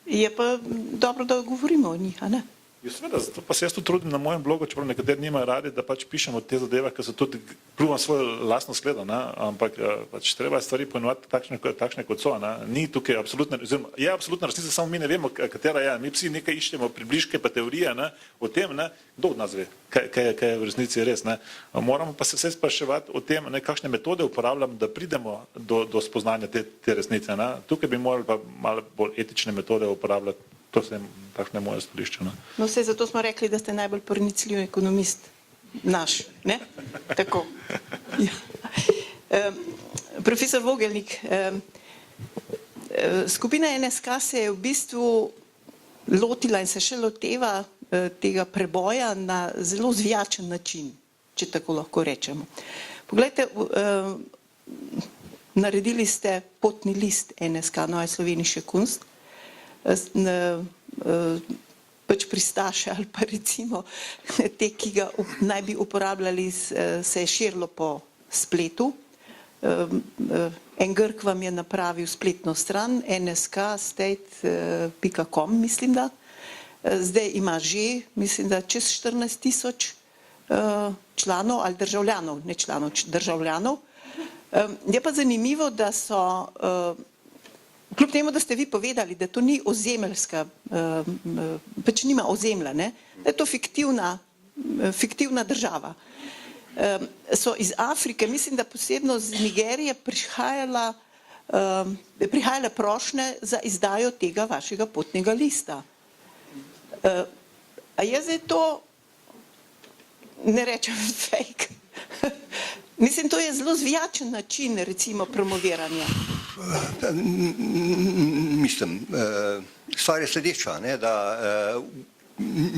Je pa dobro, da govorimo o njih, a ne? Seveda, zato pa se jaz tudi trudim na mojem blogu, čeprav nekateri nimajo radi, da pač pišemo te zadeve, ker so tudi pljuvam svojo lastno skledo, ampak pač treba stvari poimenovati takšne kot so. Ni tukaj absolutna, oziroma je absolutna resnica, samo mi ne vemo, katera je. Mi vsi nekaj iščemo približke pa teorije o tem, kdo od nas ve, kaj je v resnici res. Moramo pa se vse spraševati o tem, kakšne metode uporabljamo, da pridemo do spoznanja te resnice. Tukaj bi morali pa malo bolj etične metode uporabljati. To je takšne moje stališče. No, vse zato smo rekli, da ste najbolj pronicljiv ekonomist naš, ne? Tako. Profesor Vogelnik, skupina NSK se je v bistvu lotila in se še loteva tega preboja na zelo zvijačen način, če tako lahko rečemo. Poglejte, naredili ste potni list NSK, Neue Slowenische Kunst, pač pristaše ali pa recimo te, ki ga naj bi uporabljali, se je širilo po spletu. En Grk vam je napravil spletno stran nsk.state.com, mislim da. Zdaj ima že, mislim da, čez 14.000 članov ali državljanov, ne članov, državljanov. Je pa zanimivo, da so, kljub temu, da ste vi povedali, da to ni ozemeljska, pač nima ozemlja, ne, da je to fiktivna država. So iz Afrike, mislim, da posebno z Nigerije prihajale prošnje za izdajo tega vašega potnega lista. A je zdaj to, ne rečem fake, mislim, to je zelo zvijačen način, recimo, promoviranja. Mislim, stvar je sledeča, ne, da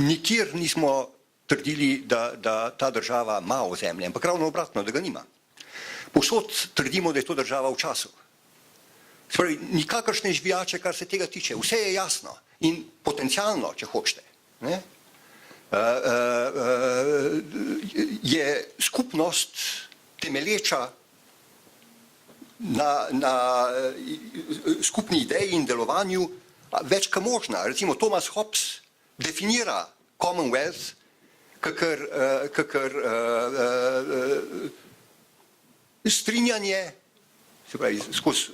nikjer nismo trdili, da ta država ima ozemlje, ampak ravno obratno, da ga nima. Povsod trdimo, da je to država v času. Spravi, nikakršne žvijače, kar se tega tiče, vse je jasno in potencialno, če hočete. Ne? Je skupnost temelječa na skupni ideji in delovanju več kot možna. Recimo Thomas Hobbes definira Commonwealth kakor strinjanje, se pravi, skozi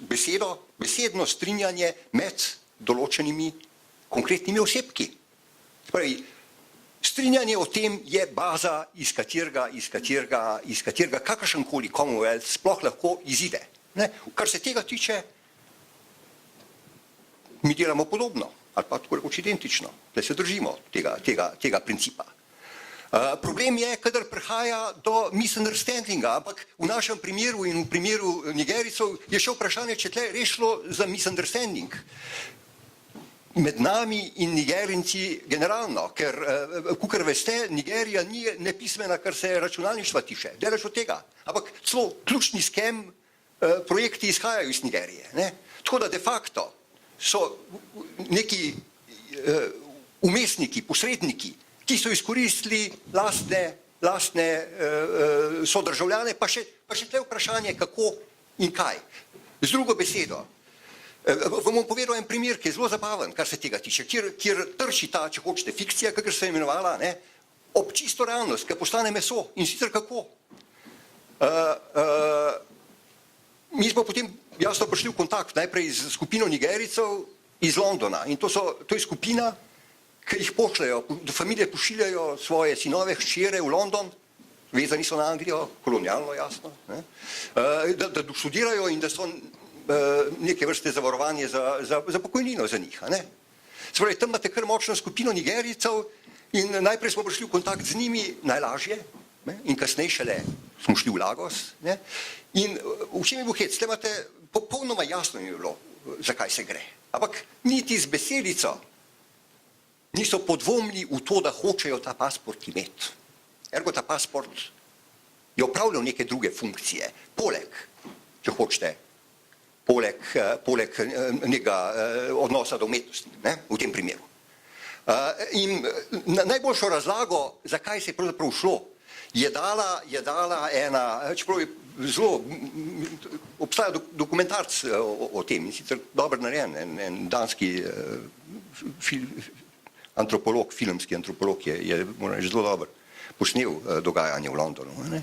besedno strinjanje med določenimi konkretnimi osebki. Se pravi, strinjanje o tem je baza, iz katerega kakršenkoli Commonwealth sploh lahko izide. Ne? Kar se tega tiče, mi delamo podobno, ali pa tako rekoč identično, da se držimo tega principa. Problem je, kadar prihaja do misunderstandinga, ampak v našem primeru in v primeru Nigerijcev je še vprašanje, če tle rešilo za misunderstanding med nami in Nigerijci generalno, ker, kakor veste, Nigerija ni nepismena, kar se računalništva tiče, delež od tega, ampak celo ključni skem projekti izhajajo iz Nigerije. Ne? Tako da de facto so neki umestniki, posredniki, ki so izkoristili lastne sodržavljane, pa še tle vprašanje, kako in kaj. Z drugo besedo, vam bom povedal en primer, ki je zelo zabaven, kar se tega tiče, kjer trči ta, če hočete, fikcija, kakor se je imenovala, ne, ob čisto realnost, ki postane meso. In sicer kako? Mi smo potem jasno prišli v kontakt najprej z skupino Nigerijcev iz Londona in to je skupina, ki jih pošljajo, familije pošiljajo svoje sinove, hčere v London, vezani so na Anglijo, kolonialno jasno, ne, da študirajo in da so neke vrste zavarovanje za pokojnino za njih. Ne. Se pravi, tam imate kar močno skupino Nigerijcev in najprej smo prišli v kontakt z njimi najlažje, ne, in kasneje šele smo šli v Lagos. Ne. In v čem je bil hec? Tle imate popolnoma jasno je bilo, zakaj se gre. Ampak niti z besedico niso podvomili v to, da hočejo ta pasport imeti. Ergo ta pasport je opravljal neke druge funkcije, poleg, če hočete, poleg nekega odnosa do umetnosti, ne, v tem primeru. In najboljšo razlago, zakaj se je pravzaprav šlo, je dala ena, čeprav je zelo, obstaja dokumentarc o tem, in sicer dobro narejen, en danski antropolog, filmski antropolog je moram reči, zelo dober posnel dogajanje v Londonu. Ne.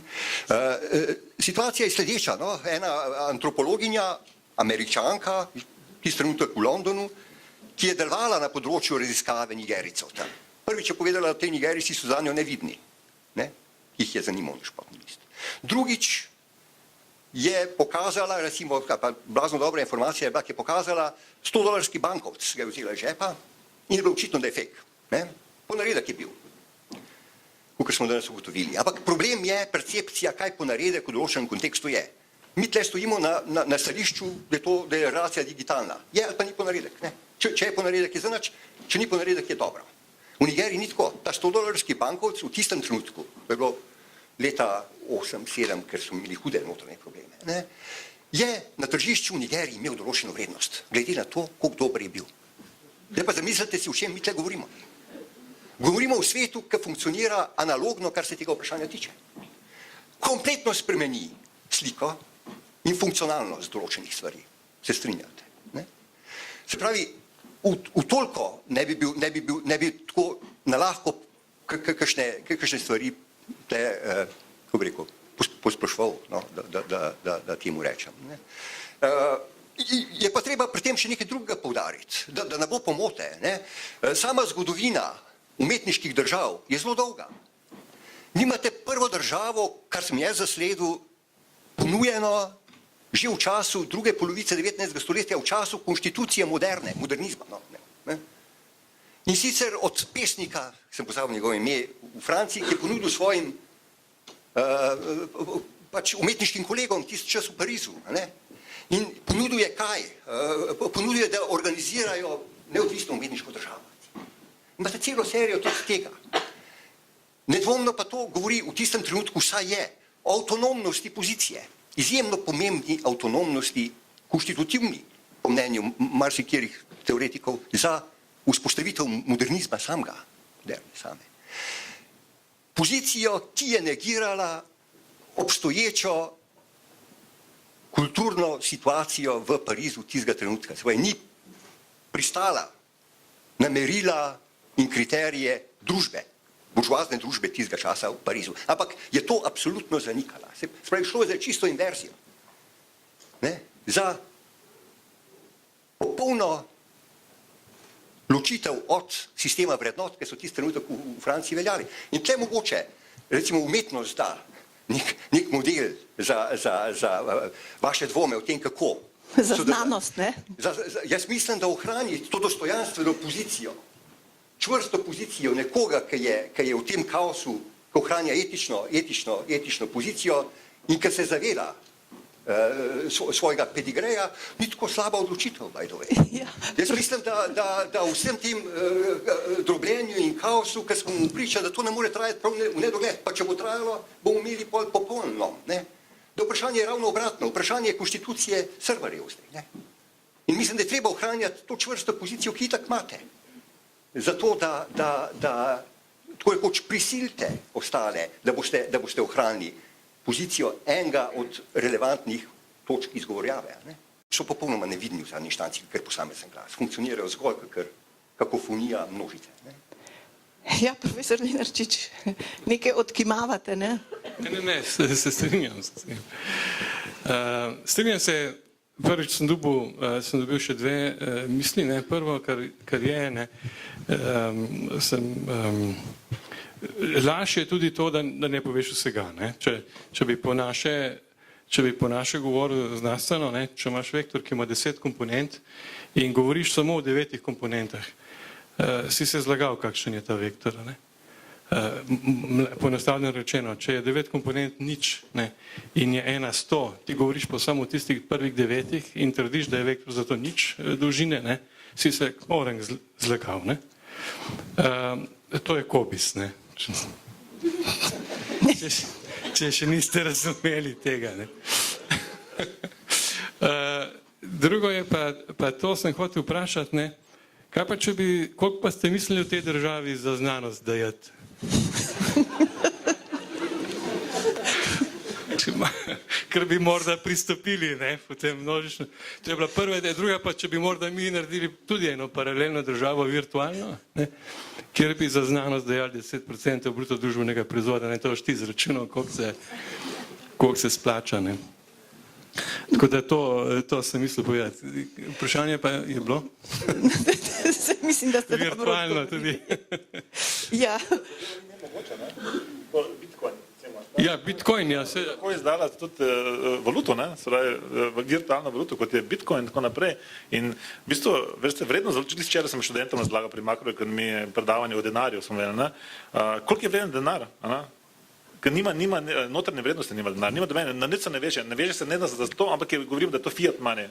Situacija je sledeča, no, ena antropologinja, Američanka, tisti trenutek v Londonu, ki je delovala na področju raziskave Nigerijcev tam. Prvič je povedala, da te Nigerijci so zanjo nevidni, ne, jih je zanimal športni list. Drugič je pokazala, recimo, pa blazno dobra informacija je bila, ki je pokazala $100 bankovc, ga je vzela iz žepa in je bilo očitno, da je fake. Ne? Ponaredek je bil, kakor smo danes ugotovili. Ampak problem je percepcija, kaj ponaredek v določenem kontekstu je. Mi tle stojimo na stališču, da je relacija digitalna. Je ali pa ni ponaredek. Ne? Če je ponaredek, je zanač, če ni ponaredek, je dobro. V Nigeriji ni tako. Ta 100-dolarski bankovec v tistem trenutku, to je bilo leta 8-7, ker so imeli hude notranje probleme, ne, je na tržišču v Nigeriji imel določeno vrednost, glede na to, koliko dober je bil. Zdaj pa zamislite si, o čem mi tle govorimo. Govorimo o svetu, ki funkcionira analogno, kar se tega vprašanja tiče. Kompletno spremeni sliko in funkcionalnost določenih stvari. Se strinjate? Ne? Se pravi, v toliko ne bi tako nalahko kakšne stvari kako bi rekel, posploševal, no, da temu rečem. Ne. Je pa treba pri tem še nekaj drugega poudariti, da ne bo pomote. Ne. Sama zgodovina umetniških držav je zelo dolga. Nimate prvo državo, kar sem jaz zasledil, ponujeno že v času druge polovice 19. stoletja, v času konštitucije modernizma. No, ne. In sicer od pesnika, sem pozabil njegovo ime, v Franciji, ki je ponudil svojim pač umetniškim kolegom tisti čas v Parizu. Ne? In ponudil je kaj? Ponudil je, da organizirajo neodvisno umetniško državo. Imate celo serijo tudi tega. Nedvomno pa to govori v tistem trenutku, saj je o avtonomnosti pozicije, izjemno pomembni avtonomnosti, konstitutivni, po mnenju marsikjerih teoretikov, za vzpostavitev modernizma samega, same. Pozicijo, ki je negirala obstoječo kulturno situacijo v Parizu tistega trenutka. Svoje ni pristala na merila in kriterije družbe, buržoazne družbe tistega časa v Parizu. Ampak je to absolutno zanikala. Se pravi, šlo je za čisto inverzijo. Ne? Za popolno ločitev od sistema vrednot, ki so tisti trenutek v Franciji veljali. In tle mogoče, recimo, umetnost da nek model za vaše dvome o tem, kako. Za znanost, ne? Jaz mislim, da ohrani to dostojanstveno pozicijo, čvrsto pozicijo nekoga, ki je v tem kaosu, ki ohranja etično pozicijo in ki se zaveda svojega pedigreja, ni tako slaba odločitev, by the way. Ja. Jaz mislim, da vsem tem drobljenju in kaosu, ki smo mu priča, da to ne more trajati prav v nedogled, pa če bo trajalo, bomo imeli pol popolno. Ne? Da vprašanje je ravno obratno, vprašanje je konstitucije serverjev zdaj. Ne? In mislim, da je treba ohranjati to čvrsto pozicijo, ki itak imate. Zato, da tako rekoč prisilite ostale, da boste ohranili pozicijo enega od relevantnih točk izgovorjave. Ne? So popolnoma nevidni v zadnji inštanci, ker posamezen glas. Funkcionirajo zgolj kakofonija množice. Ne? Ja, profesor Lenarčič, nekaj odkimavate, ne? Ne, se strinjam. Strinjam se, prvič sem dobil še dve misli. Ne? Prvo, kar je, ne, lažje je tudi to, da ne poveš vsega. Ne? Če bi po naše govoril znanstveno, ne? Če imaš vektor, ki ima 10 komponent in govoriš samo o 9 komponentah, si se zlagal, kakšen je ta vektor. Ne? Poenostavljeno rečeno, če je 9 komponent nič, ne? In je 1 100, ti govoriš pa samo o tistih prvih 9 in trdiš, da je vektor za to nič dolžine, ne? Si se orang zlagal. Ne? To je kobis, ne? Če še niste razumeli tega. Ne? Drugo je pa to, sem hotel vprašati, ne? Kaj pa če bi, koliko pa ste mislili v tej državi za znanost dajati? Ker bi morda pristopili, ne, potem množično. To je bila prva ideja, druga pa, če bi morda mi naredili tudi eno paralelno državo virtualno, ne, kjer bi za znanost dajali 10% bruto družbenega proizvoda, ne, to boš ti izračunal, koliko se splača, ne. Tako da to sem mislil povedati. Vprašanje pa je bilo? Mislim, da ste virtualno tudi. Ja. Ja, Bitcoin, ja. Tako izdala tudi valuto, ne? Virtualno valuto, kot je Bitcoin in tako naprej. In v bistvu, veste, vredno, včeraj sem študentom razlagal pri makroekonomiji predavanje o denarju, sem vedel, ne? Koliko je vreden denar? Ker nima notranje vrednosti, nima denar, nima domene, na nič se ne veže se ne da za to, ampak govorim, da je to fiat money,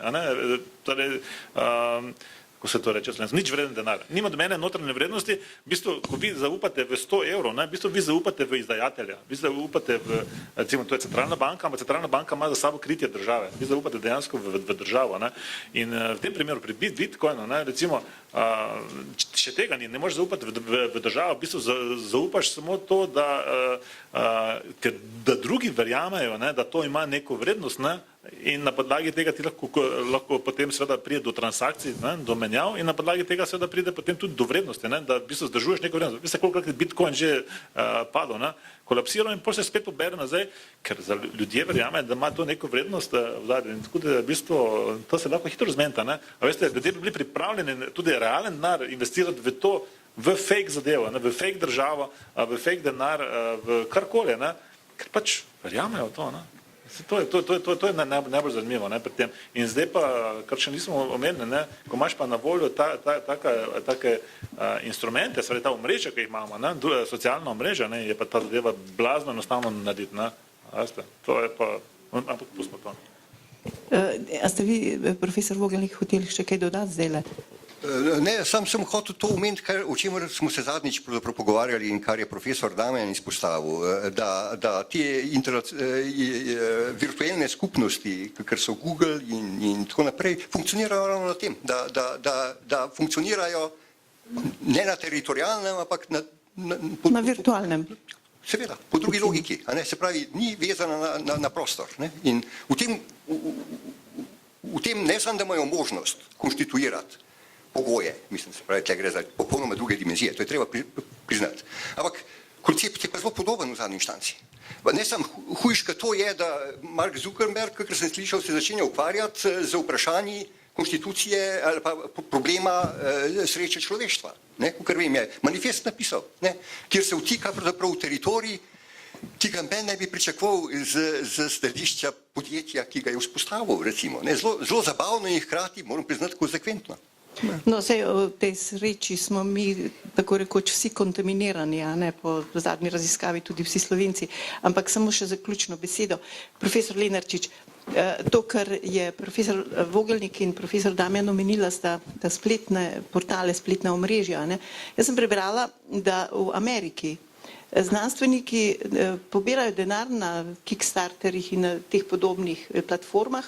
ko se to reče slovensko, nič vreden denar. Nima do mene notranje vrednosti, v bistvu, ko vi zaupate v 100 evrov, ne, v bistvu vi zaupate v izdajatelja, vi zaupate v, recimo, to je centralna banka, ampak centralna banka ima za sabo kritje države, vi zaupate dejansko v državo, ne. In v tem primeru pri Bitcoinu, ne, recimo, če tega ni, ne moreš zaupati v državo, v bistvu zaupaš samo to, da drugi verjamejo, ne, da to ima neko vrednost, ne, in na podlagi tega ti lahko potem seveda pride do transakcij, ne, do menjav in na podlagi tega seveda pride potem tudi do vrednosti, ne, da v bistvu zdržuješ neko vrednost. Veste, kolikokrat je Bitcoin že padel, ne, kolapsiral in potem se spet pobere nazaj, ker za ljudje verjame, da ima to neko vrednost v zadnjem. In tako da v bistvu to se lahko hitro zmenta, ne. A veste, ljudje bi bili pripravljeni tudi realen denar investirati v to, v fake zadevo, ne, v fake državo, v fake denar, v karkoli, ne, ker pač verjamejo v to, ne. To je najbolj zanimivo, ne, pri tem. In zdaj pa, kar še nismo omenili, ne, ko imaš pa na voljo take instrumente, seveda ta omrežja, ki jih imamo, ne, socialna omrežja, ne, je pa ta zadeva blazno enostavno narediti, ne, veste, to je pa, ampak pustimo to. A ste vi, profesor Vogelnik, hoteli še kaj dodati zdajle? Ne, sam sem hotel to omeniti, o čemer smo se zadnjič pogovarjali in kar je profesor Damjan izpostavil, da te virtualne skupnosti, ker so Google in tako naprej, funkcionirajo ravno na tem, da funkcionirajo ne na teritorijalnem, ampak na virtualnem. Seveda, po drugi logiki, a ne, se pravi, ni vezana na prostor, ne, in v tem ne samo, da imajo možnost konstituirati pogoje, mislim, se pravi, tle gre za popolnoma druge dimenzije, to je treba priznati. Ampak koncept je pa zelo podoben v zadnji inštanci. Ne samo hujška to je, da Mark Zuckerberg, kakor sem slišal, se začenja ukvarjati z vprašanji konstitucije ali pa problema sreče človeštva. Kakor vem, je manifest napisal, ne, kjer se vtika pravzaprav v teritorij, ki ga meni ne bi pričakoval z stališča podjetja, ki ga je vzpostavil, recimo. Ne, zelo zabavno in hkrati, moram priznati, konsekventno. No, sej v tej sreči smo mi tako rekoč vsi kontaminirani, a ne, po zadnji raziskavi tudi vsi Slovenci, ampak samo še zaključno besedo. Profesor Lenarčič, to, kar je profesor Vogelnik in profesor Damjan omenila, sta spletne portale, spletna omrežja, ne. Jaz sem prebrala, da v Ameriki znanstveniki pobirajo denar na Kickstarterjih in na teh podobnih platformah,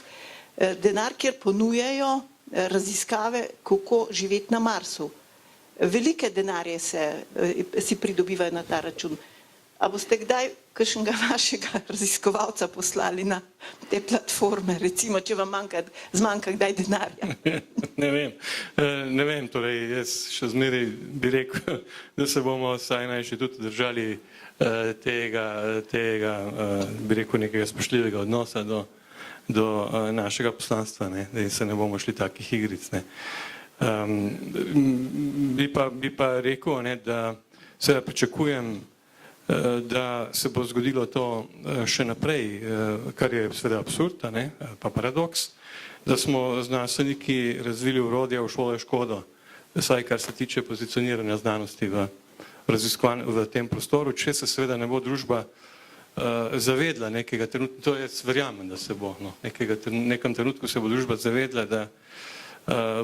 denar, kjer ponujajo raziskave, kako živeti na Marsu. Velike denarje si pridobivajo na ta račun. A boste kdaj kakšnega vašega raziskovalca poslali na te platforme, recimo, če vam zmanjka kdaj denarja? Ne vem, torej jaz še zmeraj bi rekel, da se bomo vsaj naj še tudi držali tega, bi rekel, nekega spoštljivega odnosa do našega poslanstva, ne, da se ne bomo šli takih igric, ne. Bi pa rekel, ne, da seveda pričakujem, da se bo zgodilo to še naprej, kar je seveda absurd, ne, pa paradoks, da smo znanstveniki razvili orodja v šolo škodo, vsaj kar se tiče pozicioniranja znanosti v tem prostoru, če se seveda ne bo družba zavedla nekega trenutka, to jaz verjamem, da se bo, no, nekem trenutku se bo družba zavedla, da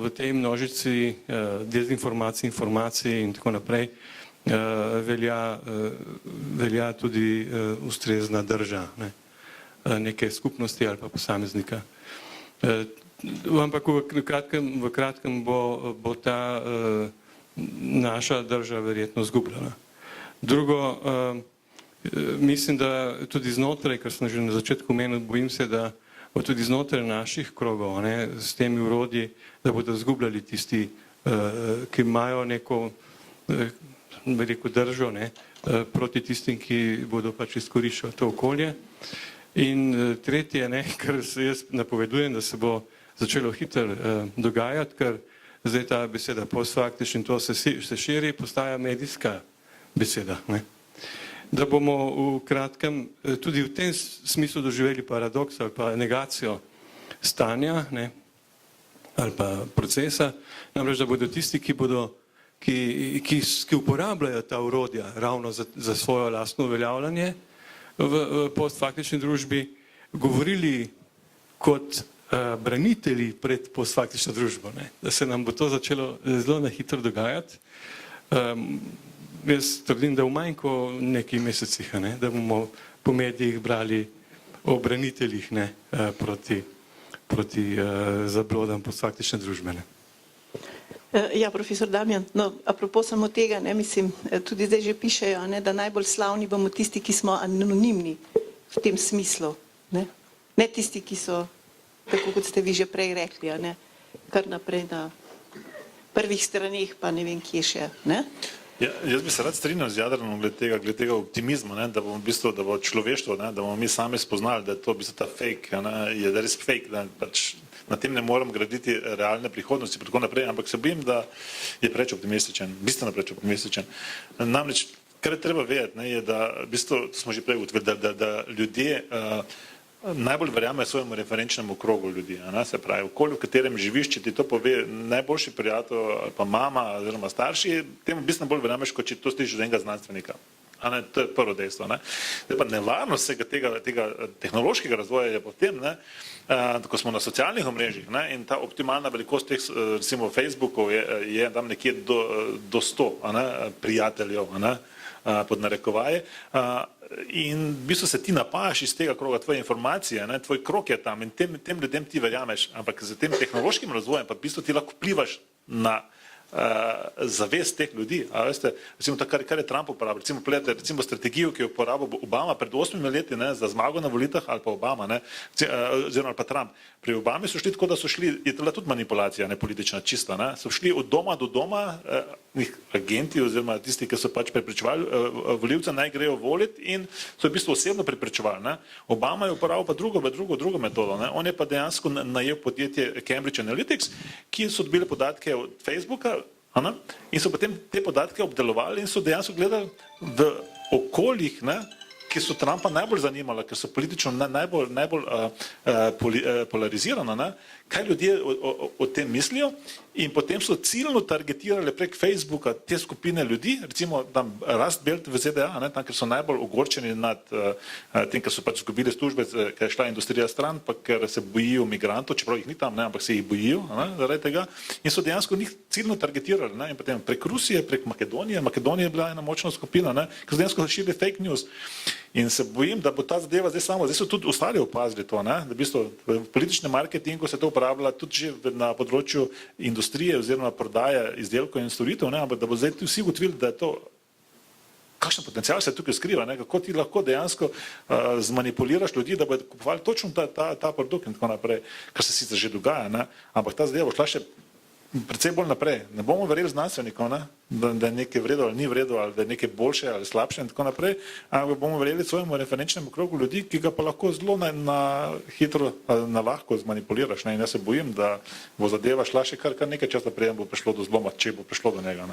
v tej množici dezinformacij, informacij in tako naprej velja tudi ustrezna drža, ne, neke skupnosti ali pa posameznika. Ampak v kratkem bo ta naša drža verjetno zgubljena. Drugo, mislim, da tudi znotraj, kar sem že na začetku omenil, bojim se, da bo tudi znotraj naših krogov, ne, s temi urodji, da bodo zgubljali tisti, ki imajo neko, bi rekel, držo, ne, proti tistim, ki bodo pač izkoriščali to okolje. In tretje, ne, kar se jaz napovedujem, da se bo začelo hitro dogajati, ker zdaj ta beseda postfaktični, to se širi, postaja medijska beseda, ne. Da bomo v kratkem tudi v tem smislu doživeli paradoks ali pa negacijo stanja, ne, ali pa procesa, namreč da bodo tisti, ki uporabljajo ta orodja ravno za svojo lastno uveljavljanje v postfaktični družbi, govorili kot branitelji pred postfaktično družbo, ne? Da se nam bo to začelo zelo na hitro dogajati. Jaz trdim, da v manj kot nekaj mesecih, ne? Da bomo po medijih brali o braniteljih, ne? Proti zablodam postfaktične družbe. Ne? Ja, profesor Damjan, no, apropo samo tega, ne, mislim, tudi zdaj že pišejo, ne, da najbolj slavni bomo tisti, ki smo anonimni v tem smislu, ne, ne tisti, ki so, tako kot ste vi že prej rekli, ne, kar naprej na prvih straneh, pa ne vem, kje še, ne. Ja, jaz bi se rad strinjal z Jadranom glede tega optimizma, ne, da bomo v bistvu, da bo človeštvo, ne, da bomo mi sami spoznali, da je to v bistvu ta fake, ne, je res fake, da pač na tem ne morem graditi realne prihodnosti in tako naprej, ampak se bojim, da je preveč optimističen, bistveno preveč optimističen. Namreč, kar je treba vedeti, ne, je, da v bistvu, to smo že prej ugotovili, da ljudje najbolj verjamejo svojemu referenčnemu krogu ljudi, se pravi, okolju, v katerem živiš, če ti to pove najboljši prijatelj ali pa mama oziroma starši, temu bistveno bolj verjameš, kot če to slišiš od enega znanstvenika. To je prvo dejstvo. Zdaj pa nevarnost tega tehnološkega razvoja je potem, ko smo na socialnih omrežjih, in ta optimalna velikost teh, recimo Facebookov je tam nekje do 100 prijateljev, pod narekovaje, in v bistvu se ti napajaš iz tega kroga, tvoje informacije, tvoj krog je tam in tem ljudem ti verjameš, ampak z tem tehnološkim razvojem pa v bistvu ti lahko vplivaš na zavest teh ljudi. A veste, recimo to, kar je Trump uporabil, recimo strategijo, ki jo uporabil Obama pred 8 leti, za zmago na volitvah, ali pa Obama, oziroma ali pa Trump. Pri Obami so šli tako, da so šli, je bila tudi manipulacija, ne politična, čista, so šli od doma do doma, agenti oziroma tisti, ki so pač preprečevali volivce, naj grejo voliti, in so v bistvu osebno preprečevali. Obama je uporabil pa drugo metodo. On je pa dejansko najel podjetje Cambridge Analytics, ki so dobili podatke od Facebooka, in so potem te podatke obdelovali in so dejansko gledali v okoljih, ki so Trumpa najbolj zanimala, ker so politično najbolj polarizirana, kaj ljudje o tem mislijo, in potem so ciljno targetirali prek Facebooka te skupine ljudi, recimo tam Rust Belt v ZDA, tam, ker so najbolj ogorčeni nad tem, ker so pač izgubili službe, ker je šla industrija stran, pa ker se bojijo migrantov, čeprav jih ni tam, ampak se jih bojijo zaradi tega, in so dejansko njih ciljno targetirali, in potem prek Rusije, prek Makedonije, Makedonija je bila ena močna skupina, ker so dejansko širili fake news. In se bojim, da bo ta zadeva zdaj so tudi ostali opazili to, da v bistvu v političnem marketingu se to uporablja tudi že na področju industrije oziroma prodaje izdelkov in storitev, ampak da bo zdaj vsi ugotovili, da je to, kakšen potencial se tukaj skriva, kako ti lahko dejansko zmanipuliraš ljudi, da bodo kupovali točno ta produkt in tako naprej, kar se sicer že dogaja, ampak ta zadeva bo šla še predvsej bolj naprej. Ne bomo verjeli znanstvenikom, da je nekaj vredo ali ni vredo, ali da je nekaj boljše ali slabše in tako naprej, ampak bomo verjeli svojemu referenčnemu krogu ljudi, ki ga pa lahko zelo hitro, lahko zmanipuliraš. In jaz se bojim, da bo zadeva šla še kar nekaj časa, preden bo prišlo do zloma, če bo prišlo do njega.